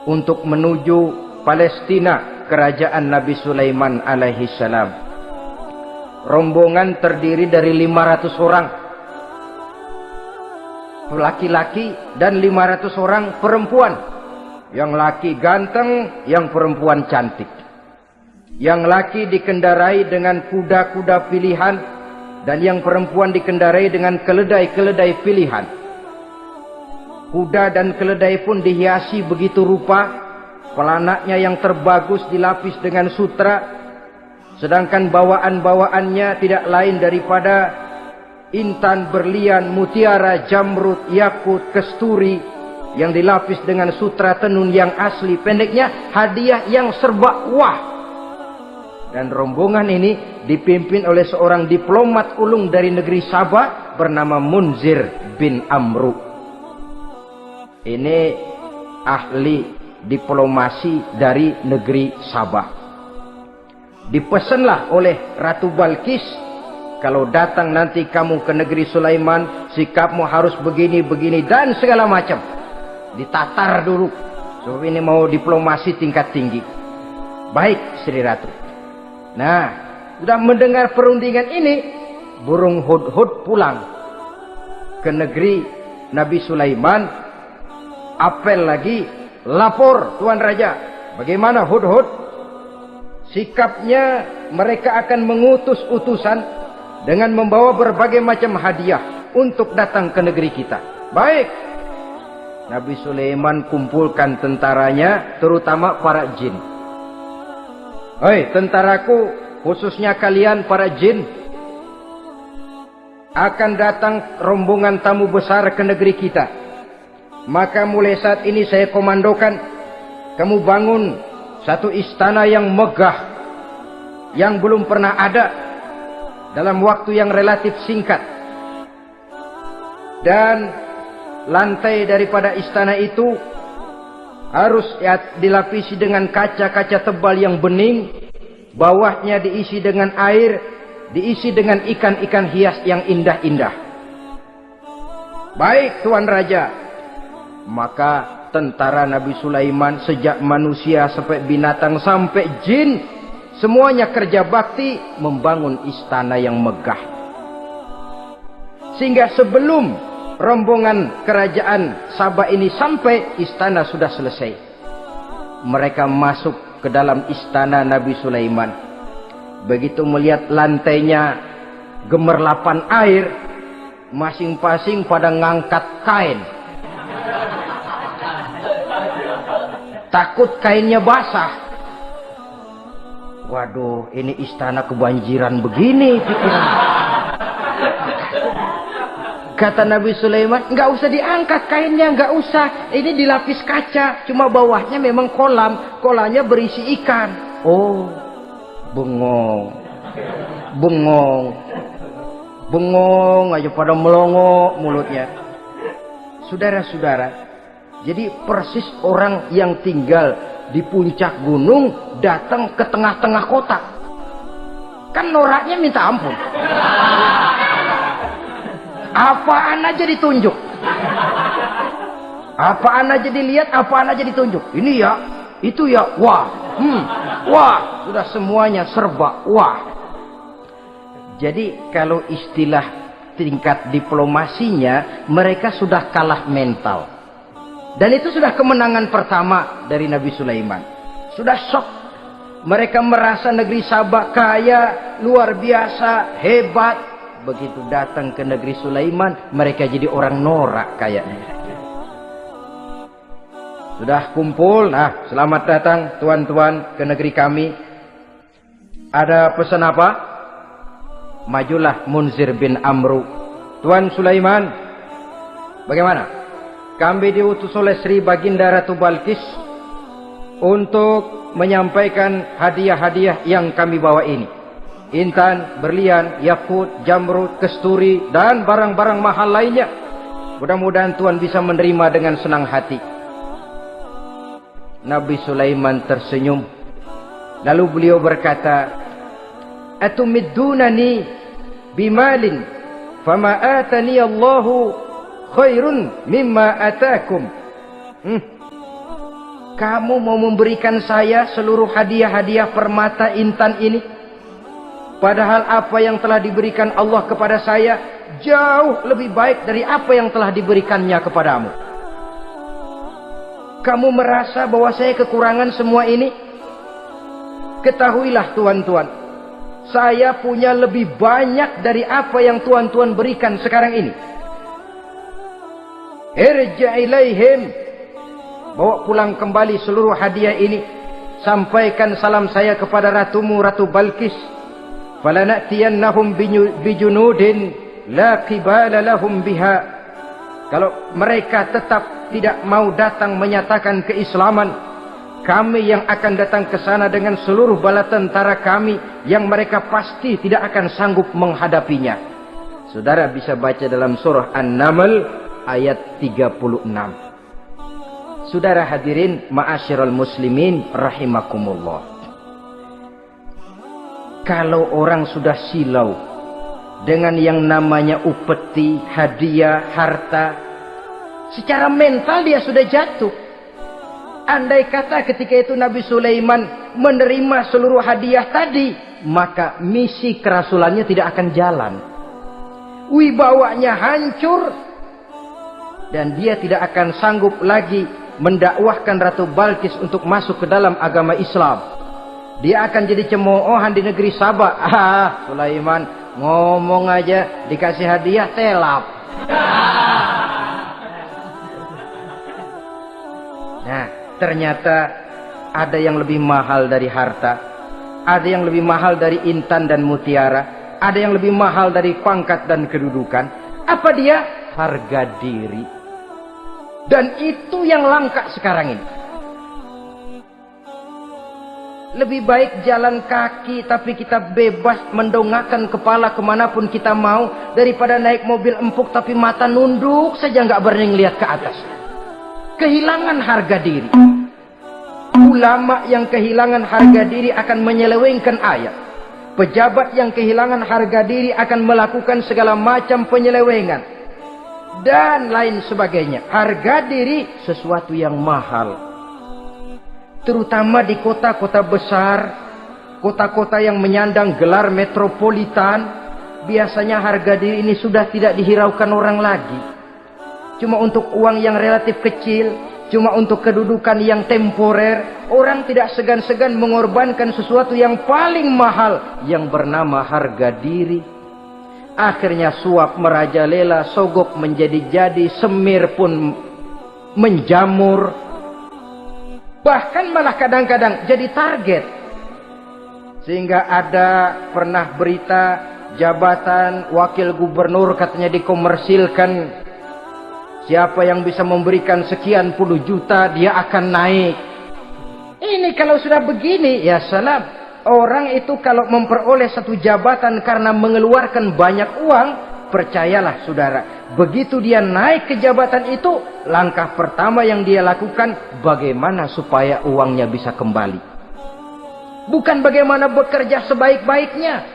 untuk menuju Palestina, kerajaan Nabi Sulaiman alaihi salam. Rombongan terdiri dari 500 orang laki-laki dan 500 orang perempuan. Yang laki ganteng, yang perempuan cantik. Yang laki dikendarai dengan kuda-kuda pilihan, dan yang perempuan dikendarai dengan keledai-keledai pilihan. Kuda dan keledai pun dihiasi begitu rupa. Pelanaknya yang terbagus dilapis dengan sutra. Sedangkan bawaan-bawaannya tidak lain daripada intan, berlian, mutiara, jamrud, yakut, kesturi, yang dilapis dengan sutra tenun yang asli. Pendeknya hadiah yang serba wah. Dan rombongan ini dipimpin oleh seorang diplomat ulung dari negeri Sabah bernama Munzir bin Amru. Ini ahli diplomasi dari negeri Sabah. Dipesanlah oleh Ratu Balkis, kalau datang nanti kamu ke negeri Sulaiman, sikapmu harus begini, begini, dan segala macam. Ditatar dulu. So ini mau diplomasi tingkat tinggi. Baik Sri Ratu. Nah, sudah mendengar perundingan ini, burung hudhud pulang ke negeri Nabi Sulaiman. Apel lagi, lapor Tuan Raja. Bagaimana hudhud? Sikapnya mereka akan mengutus utusan dengan membawa berbagai macam hadiah untuk datang ke negeri kita. Baik. Nabi Sulaiman kumpulkan tentaranya, terutama para jin. Hei tentaraku, khususnya kalian para jin, akan datang rombongan tamu besar ke negeri kita. Maka mulai saat ini saya komandokan, kamu bangun satu istana yang megah, yang belum pernah ada dalam waktu yang relatif singkat. Dan lantai daripada istana itu harus dilapisi dengan kaca-kaca tebal yang bening, bawahnya diisi dengan air, diisi dengan ikan-ikan hias yang indah-indah. Baik Tuan Raja, maka tentara Nabi Sulaiman sejak manusia sampai binatang sampai jin, semuanya kerja bakti membangun istana yang megah. Sehingga sebelum rombongan kerajaan Sabah ini sampai, istana sudah selesai. Mereka masuk ke dalam istana Nabi Sulaiman. Begitu melihat lantainya gemerlapan air, masing-masing pada ngangkat kain. Takut kainnya basah. Waduh, ini istana kebanjiran begini pikiran. Kata Nabi Sulaiman, nggak usah diangkat kainnya, nggak usah. Ini dilapis kaca, cuma bawahnya memang kolam. Kolamnya berisi ikan. Oh, bengong. Bengong. Bengong aja pada melongo mulutnya. Saudara-saudara, jadi persis orang yang tinggal di puncak gunung datang ke tengah-tengah kota. Kan noraknya minta ampun. Apaan aja ditunjuk. Apaan aja dilihat, apaan aja ditunjuk. Ini ya, itu ya, wah. Wah, sudah semuanya serba wah. Jadi kalau istilah tingkat diplomasinya, mereka sudah kalah mental. Dan itu sudah kemenangan pertama dari Nabi Sulaiman. Sudah shock. Mereka merasa negeri Sabah kaya, luar biasa, hebat. Begitu datang ke negeri Sulaiman, mereka jadi orang norak kayaknya. Sudah kumpul, nah selamat datang tuan-tuan ke negeri kami. Ada pesan apa? Majulah Munzir bin Amru. Tuan Sulaiman, bagaimana? Kami diutus oleh Sri Baginda Ratu Balkis untuk menyampaikan hadiah-hadiah yang kami bawa ini. Intan, berlian, yakut, jamrud, kesturi, dan barang-barang mahal lainnya. Mudah-mudahan Tuan bisa menerima dengan senang hati. Nabi Sulaiman tersenyum. Lalu beliau berkata, "Atumiddunani bimalin, fama atani Allahu khairun mimma atakum." Kamu mau memberikan saya seluruh hadiah-hadiah permata intan ini? Padahal apa yang telah diberikan Allah kepada saya jauh lebih baik dari apa yang telah diberikannya kepadamu. Kamu merasa bahwa saya kekurangan semua ini? Ketahuilah tuan-tuan, saya punya lebih banyak dari apa yang tuan-tuan berikan sekarang ini. Irja' ilaihim, bawa pulang kembali seluruh hadiah ini. Sampaikan salam saya kepada ratumu, Ratu Balkis. Falanatiyannahum bijunudin la qibala lahum biha. Kalau mereka tetap tidak mau datang menyatakan keislaman, kami yang akan datang ke sana dengan seluruh bala tentara kami yang mereka pasti tidak akan sanggup menghadapinya. Saudara bisa baca dalam surah An-Naml ayat 36. Saudara hadirin ma'asyiral muslimin rahimakumullah. Kalau orang sudah silau dengan yang namanya upeti, hadiah, harta, secara mental dia sudah jatuh. Andai kata ketika itu Nabi Sulaiman menerima seluruh hadiah tadi, maka misi kerasulannya tidak akan jalan. Wibawanya hancur dan dia tidak akan sanggup lagi mendakwahkan Ratu Balkis untuk masuk ke dalam agama Islam. Dia akan jadi cemoohan di negeri Sabah. Sulaiman ngomong aja dikasih hadiah telap. Nah, ternyata ada yang lebih mahal dari harta, ada yang lebih mahal dari intan dan mutiara, ada yang lebih mahal dari pangkat dan kedudukan. Apa dia? Harga diri. Dan itu yang langka sekarang ini. Lebih baik jalan kaki tapi kita bebas mendongakkan kepala kemanapun kita mau, daripada naik mobil empuk tapi mata nunduk saja nggak berani lihat ke atas. Kehilangan harga diri. Ulama yang kehilangan harga diri akan menyelewengkan ayat. Pejabat yang kehilangan harga diri akan melakukan segala macam penyelewengan dan lain sebagainya. Harga diri sesuatu yang mahal. Terutama di kota-kota besar, kota-kota yang menyandang gelar metropolitan, biasanya harga diri ini sudah tidak dihiraukan orang lagi. Cuma untuk uang yang relatif kecil, cuma untuk kedudukan yang temporer, orang tidak segan-segan mengorbankan sesuatu yang paling mahal yang bernama harga diri. Akhirnya suap merajalela, sogok menjadi-jadi, semir pun menjamur. Bahkan malah kadang-kadang jadi target. Sehingga ada pernah berita jabatan wakil gubernur katanya dikomersilkan. Siapa yang bisa memberikan sekian puluh juta dia akan naik. Ini kalau sudah begini ya salam. Orang itu kalau memperoleh satu jabatan karena mengeluarkan banyak uang, percayalah saudara, begitu dia naik ke jabatan itu, langkah pertama yang dia lakukan bagaimana supaya uangnya bisa kembali. Bukan bagaimana bekerja sebaik-baiknya,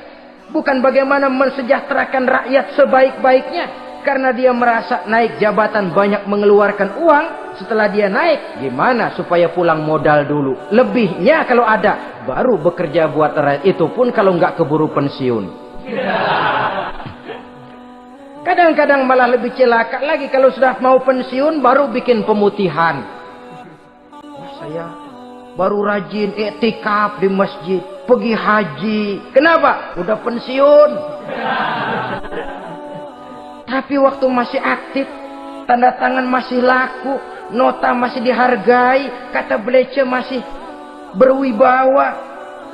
bukan bagaimana mensejahterakan rakyat sebaik-baiknya. Karena dia merasa naik jabatan banyak mengeluarkan uang, setelah dia naik gimana supaya pulang modal dulu. Lebihnya kalau ada baru bekerja buat rakyat, itu pun kalau nggak keburu pensiun. Kadang-kadang malah lebih celaka lagi, kalau sudah mau pensiun baru bikin pemutihan. Saya baru rajin iktikaf di masjid, pergi haji. Kenapa? Udah pensiun. Tapi waktu masih aktif, tanda tangan masih laku, nota masih dihargai, kata belece masih berwibawa,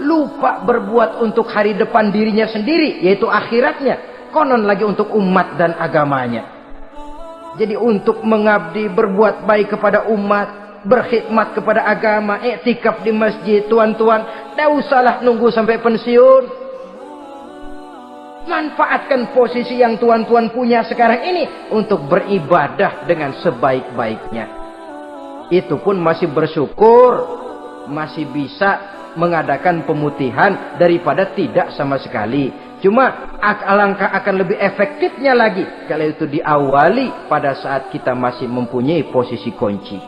lupa berbuat untuk hari depan dirinya sendiri, yaitu akhiratnya. Konon lagi untuk umat dan agamanya. Jadi untuk mengabdi, berbuat baik kepada umat, berkhidmat kepada agama, iktikaf di masjid, tuan-tuan, tak usahlah nunggu sampai pensiun. Manfaatkan posisi yang tuan-tuan punya sekarang ini untuk beribadah dengan sebaik-baiknya. Itu pun masih bersyukur, masih bisa mengadakan pemutihan daripada tidak sama sekali. Cuma alangkah akan lebih efektifnya lagi kalau itu diawali pada saat kita masih mempunyai posisi kunci.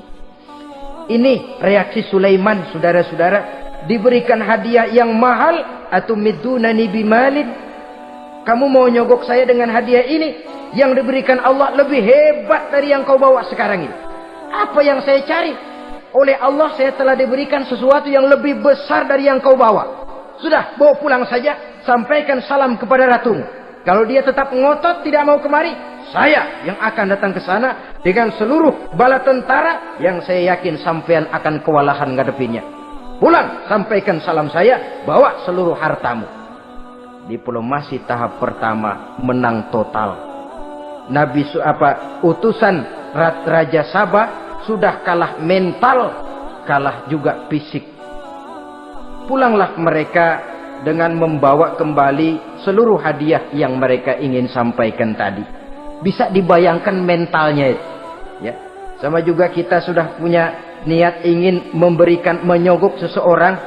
Ini reaksi Sulaiman, saudara-saudara. Diberikan hadiah yang mahal, atau midunani bimalin. Kamu mau nyogok saya dengan hadiah ini? Yang diberikan Allah lebih hebat dari yang kau bawa sekarang ini. Apa yang saya cari? Oleh Allah saya telah diberikan sesuatu yang lebih besar dari yang kau bawa. Sudah, bawa pulang saja. Sampaikan salam kepada ratumu. Kalau dia tetap ngotot tidak mau kemari, saya yang akan datang ke sana dengan seluruh bala tentara yang saya yakin sampean akan kewalahan ngadepinnya. Pulang, sampaikan salam saya, bawa seluruh hartamu. Diplomasi tahap pertama menang total. Utusan Raja Sabah sudah kalah mental, kalah juga fisik. Pulanglah mereka dengan membawa kembali seluruh hadiah yang mereka ingin sampaikan tadi. Bisa dibayangkan mentalnya itu, ya. Sama juga kita sudah punya niat ingin menyogok seseorang,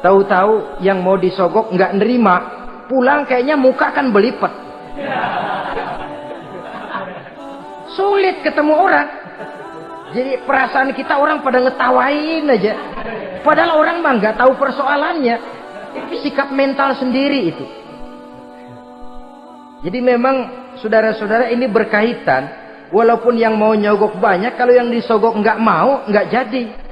tahu-tahu yang mau disogok nggak nerima. Pulang kayaknya muka kan belipat. Sulit ketemu orang. Jadi perasaan kita orang pada ngetawain aja. Padahal orang mah nggak tahu persoalannya. Itu sikap mental sendiri itu. Jadi memang saudara-saudara ini berkaitan. Walaupun yang mau nyogok banyak, kalau yang disogok nggak mau, nggak jadi.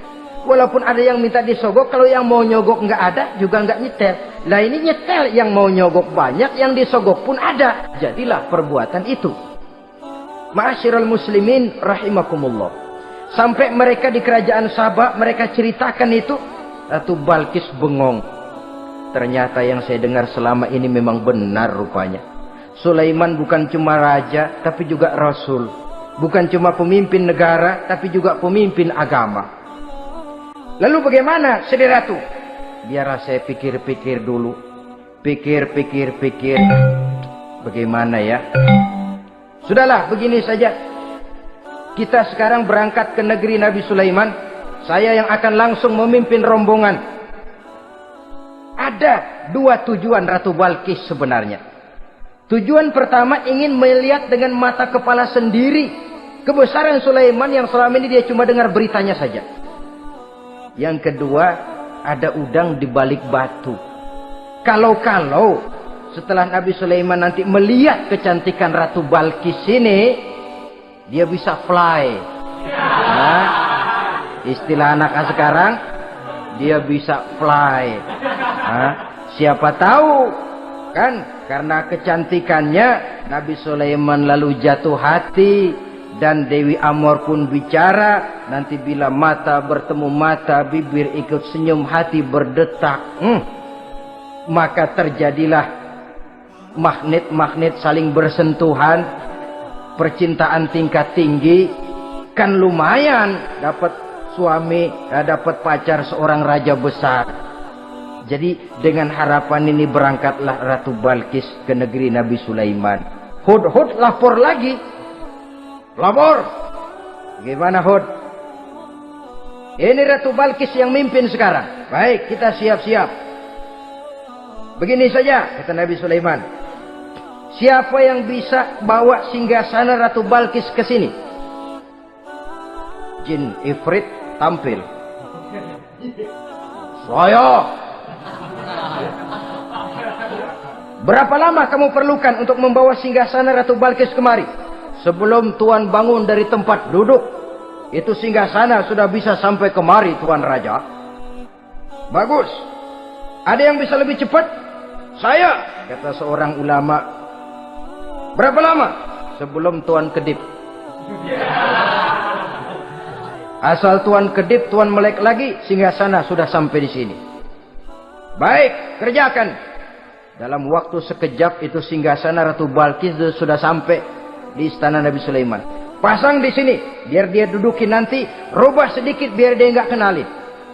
Walaupun ada yang minta disogok, kalau yang mau nyogok nggak ada, juga nggak nyetel. Lah ini nyetel, yang mau nyogok banyak, yang disogok pun ada. Jadilah perbuatan itu. Ma'asyiral muslimin rahimakumullah. Sampai mereka di kerajaan Sabah, mereka ceritakan itu, Ratu Balkis bengong. Ternyata yang saya dengar selama ini memang benar rupanya. Sulaiman bukan cuma raja, tapi juga rasul. Bukan cuma pemimpin negara, tapi juga pemimpin agama. Lalu bagaimana, Sedih Ratu? biar saya pikir-pikir dulu. Pikir. Bagaimana ya? Sudahlah, begini saja. Kita sekarang berangkat ke negeri Nabi Sulaiman. Saya yang akan langsung memimpin rombongan. Ada dua tujuan Ratu Balkis sebenarnya. Tujuan pertama ingin melihat dengan mata kepala sendiri kebesaran Sulaiman yang selama ini dia cuma dengar beritanya saja. Yang kedua, ada udang di balik batu. Kalau setelah Nabi Sulaiman nanti melihat kecantikan Ratu Balkis ini, dia bisa fly. Nah, istilah anak sekarang, dia bisa fly. Nah, siapa tahu kan, karena kecantikannya Nabi Sulaiman lalu jatuh hati. Dan Dewi Amor pun bicara, nanti bila mata bertemu mata, bibir ikut senyum, hati berdetak. Maka terjadilah magnet-magnet saling bersentuhan, percintaan tingkat tinggi. Kan lumayan dapat suami, dapat pacar seorang raja besar. Jadi dengan harapan ini berangkatlah Ratu Balkis ke negeri Nabi Sulaiman. Hud lapor lagi. Lapor. Gimana Hud? Ini Ratu Balkis yang mimpin sekarang. Baik, kita siap-siap. Begini saja, kata Nabi Sulaiman. Siapa yang bisa bawa singgasana Ratu Balkis ke sini? Jin Ifrit tampil. Saya. Berapa lama kamu perlukan untuk membawa singgasana Ratu Balkis kemari? Sebelum Tuan bangun dari tempat duduk, itu singgasana sudah bisa sampai kemari, Tuan Raja. Bagus. Ada yang bisa lebih cepat? Saya, kata seorang ulama. Berapa lama? Sebelum Tuan kedip. Asal Tuan kedip, Tuan melek lagi, singgasana sudah sampai di sini. Baik, kerjakan. Dalam waktu sekejap itu singgasana Ratu Balkis sudah sampai di istana Nabi Sulaiman. Pasang di sini, biar dia dudukin nanti. Rubah sedikit biar dia nggak kenalin.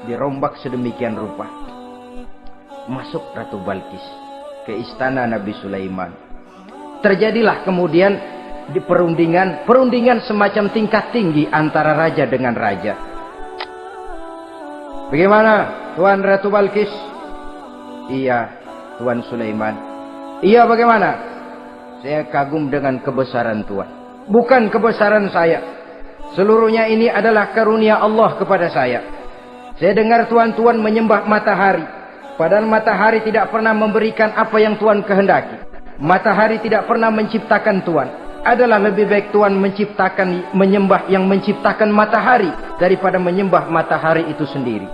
Dirombak sedemikian rupa. Masuk Ratu Balkis ke istana Nabi Sulaiman. Terjadilah kemudian di perundingan semacam tingkat tinggi antara raja dengan raja. Bagaimana, Tuan Ratu Balkis? Iya, Tuan Sulaiman. Iya, bagaimana? Saya kagum dengan kebesaran Tuhan. Bukan kebesaran saya. Seluruhnya ini adalah karunia Allah kepada saya. Saya dengar Tuhan menyembah matahari. Padahal matahari tidak pernah memberikan apa yang Tuhan kehendaki. Matahari tidak pernah menciptakan Tuhan. Adalah lebih baik Tuhan menyembah yang menciptakan matahari daripada menyembah matahari itu sendiri.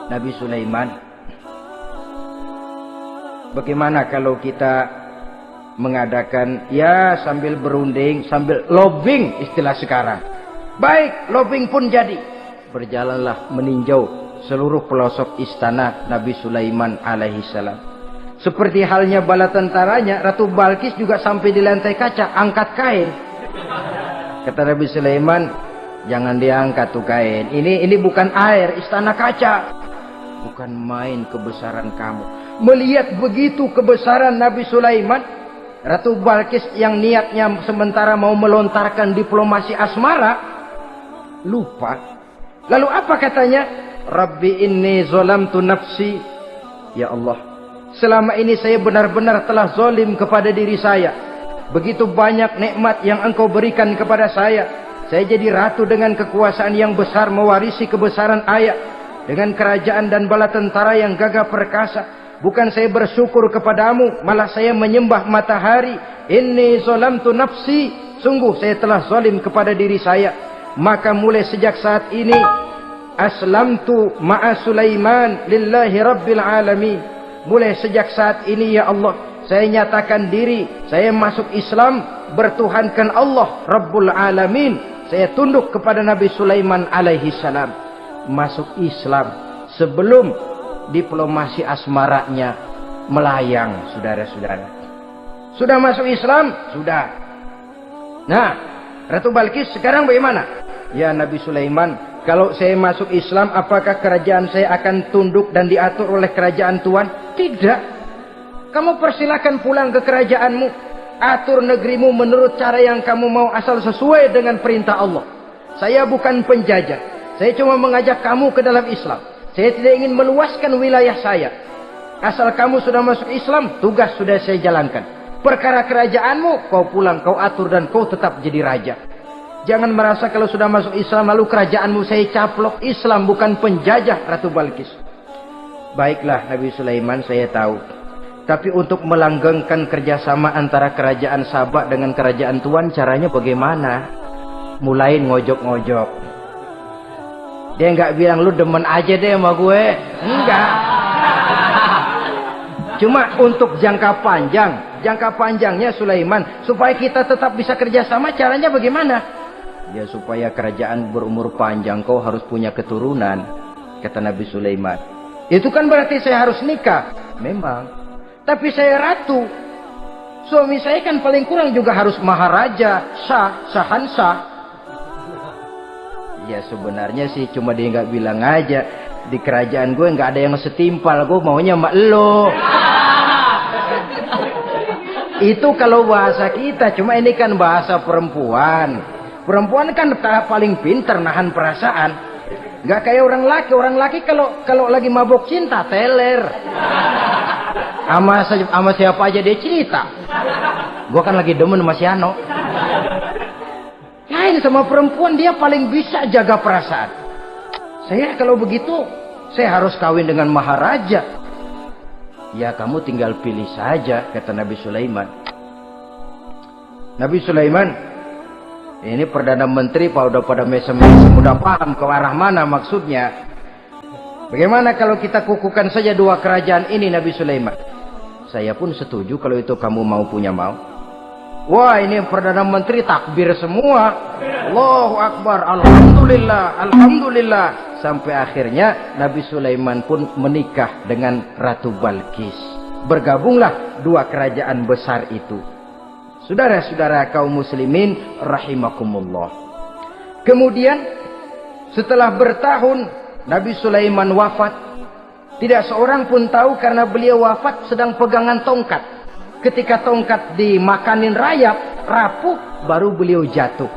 Nabi Sulaiman, bagaimana kalau kita mengadakan ya sambil berunding, sambil lobbying istilah sekarang. Baik, lobbying pun jadi. Berjalanlah meninjau seluruh pelosok istana Nabi Sulaiman alaihissalam. Seperti halnya bala tentaranya, Ratu Balkis juga sampai di lantai kaca, angkat kain. Kata Nabi Sulaiman, jangan diangkat tuh kain. Ini bukan air, istana kaca. Bukan main kebesaran kamu. Melihat begitu kebesaran Nabi Sulaiman, Ratu Balkis yang niatnya sementara mau melontarkan diplomasi asmara, lupa. Lalu apa katanya? Rabbi inni zolamtu nafsi. Ya Allah, selama ini saya benar-benar telah zolim kepada diri saya. Begitu banyak nikmat yang engkau berikan kepada saya. Saya jadi ratu dengan kekuasaan yang besar, mewarisi kebesaran ayah. Dengan kerajaan dan bala tentara yang gagah perkasa. Bukan saya bersyukur kepadamu, malah saya menyembah matahari. Inni zolamtu nafsi. Sungguh saya telah zalim kepada diri saya. Maka mulai sejak saat ini, aslamtu ma'a Sulaiman lillahi rabbil alamin. Mulai sejak saat ini ya Allah, saya nyatakan diri, saya masuk Islam, bertuhankan Allah Rabbul Alamin. Saya tunduk kepada Nabi Sulaiman alaihi salam. Masuk Islam sebelum diplomasi asmaranya melayang, saudara-saudara. Sudah masuk Islam? Sudah. Nah, Ratu Balkis sekarang bagaimana? Ya Nabi Sulaiman, Kalau saya masuk Islam, apakah kerajaan saya akan tunduk dan diatur oleh kerajaan Tuhan? Tidak. Kamu persilakan pulang ke kerajaanmu. Atur negerimu menurut cara yang kamu mau, asal sesuai dengan perintah Allah. Saya bukan penjajah. Saya cuma mengajak kamu ke dalam Islam. Saya tidak ingin meluaskan wilayah saya. Asal kamu sudah masuk Islam, tugas sudah saya jalankan. Perkara kerajaanmu, kau pulang, kau atur, dan kau tetap jadi raja. Jangan merasa kalau sudah masuk Islam lalu kerajaanmu saya caplok. Islam bukan penjajah, Ratu Balkis. Baiklah Nabi Sulaiman, saya tahu. Tapi untuk melanggengkan kerjasama antara kerajaan Sabak dengan kerajaan Tuhan, caranya bagaimana? Mulain ngojok-ngojok. Dia nggak bilang, lu demen aja deh sama gue. Enggak. Cuma untuk jangka panjang. Jangka panjangnya Sulaiman, supaya kita tetap bisa kerjasama, caranya bagaimana? Ya supaya kerajaan berumur panjang, kau harus punya keturunan. Kata Nabi Sulaiman. Itu kan berarti saya harus nikah. Memang. Tapi saya ratu. Suami saya kan paling kurang juga harus maharaja, sahansah. Ya sebenarnya sih cuma dia nggak bilang aja. Di kerajaan gue nggak ada yang setimpal. Gue maunya sama elo. Itu kalau bahasa kita. Cuma ini kan bahasa perempuan. Perempuan kan paling pintar nahan perasaan. Nggak kayak orang laki. Orang laki kalau lagi mabuk cinta teler. Sama siapa aja dia cerita. Gua kan lagi demen sama si Ano. Lain sama perempuan, dia paling bisa jaga perasaan. Saya kalau begitu, saya harus kawin dengan maharaja. Ya kamu tinggal pilih saja, kata Nabi Sulaiman. Nabi Sulaiman, ini Perdana Menteri udah pada mesem-mesem, udah paham ke arah mana maksudnya. Bagaimana kalau kita kukuhkan saja dua kerajaan ini, Nabi Sulaiman? Saya pun setuju kalau itu kamu punya mau. Wah, ini Perdana Menteri takbir semua. Allahu Akbar, Alhamdulillah, Alhamdulillah. Sampai akhirnya Nabi Sulaiman pun menikah dengan Ratu Balkis. Bergabunglah dua kerajaan besar itu. Saudara-saudara kaum muslimin rahimakumullah. Kemudian setelah bertahun Nabi Sulaiman wafat. Tidak seorang pun tahu karena beliau wafat sedang pegangan tongkat. Ketika tongkat dimakanin rayap, rapuh, baru beliau jatuh.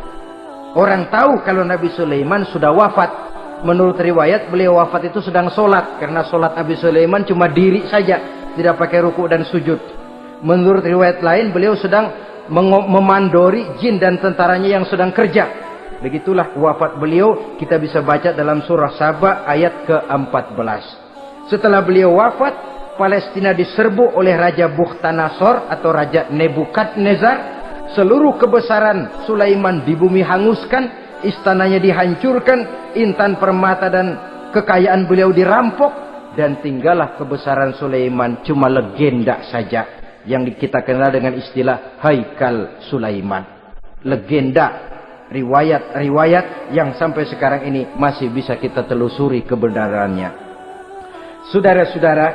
Orang tahu kalau Nabi Sulaiman sudah wafat. Menurut riwayat beliau wafat itu sedang sholat. Karena sholat Nabi Sulaiman cuma diri saja. Tidak pakai ruku dan sujud. Menurut riwayat lain beliau sedang memandori jin dan tentaranya yang sedang kerja. Begitulah wafat beliau. Kita bisa baca dalam surah Saba ayat ke-14. Setelah beliau wafat, Palestina diserbu oleh Raja Bukhtanasor atau Raja Nebukadnezar. Seluruh kebesaran Sulaiman di bumi hanguskan, istananya dihancurkan, intan permata dan kekayaan beliau dirampok, dan tinggallah kebesaran Sulaiman cuma legenda saja yang kita kenal dengan istilah Haikal Sulaiman. Legenda, riwayat-riwayat yang sampai sekarang ini masih bisa kita telusuri kebenarannya. Saudara-saudara,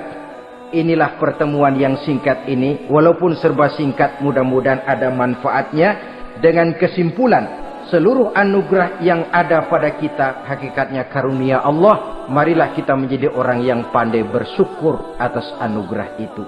inilah pertemuan yang singkat ini. Walaupun serba singkat, mudah-mudahan ada manfaatnya. Dengan kesimpulan, seluruh anugerah yang ada pada kita hakikatnya karunia Allah. Marilah kita menjadi orang yang pandai bersyukur atas anugerah itu.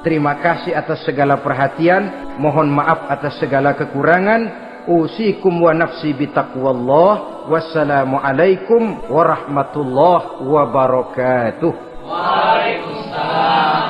Terima kasih atas segala perhatian. Mohon maaf atas segala kekurangan. Usikum wa nafsi bitaqwallah. Wassalamualaikum warahmatullahi wabarakatuh. Waalaikumsalam.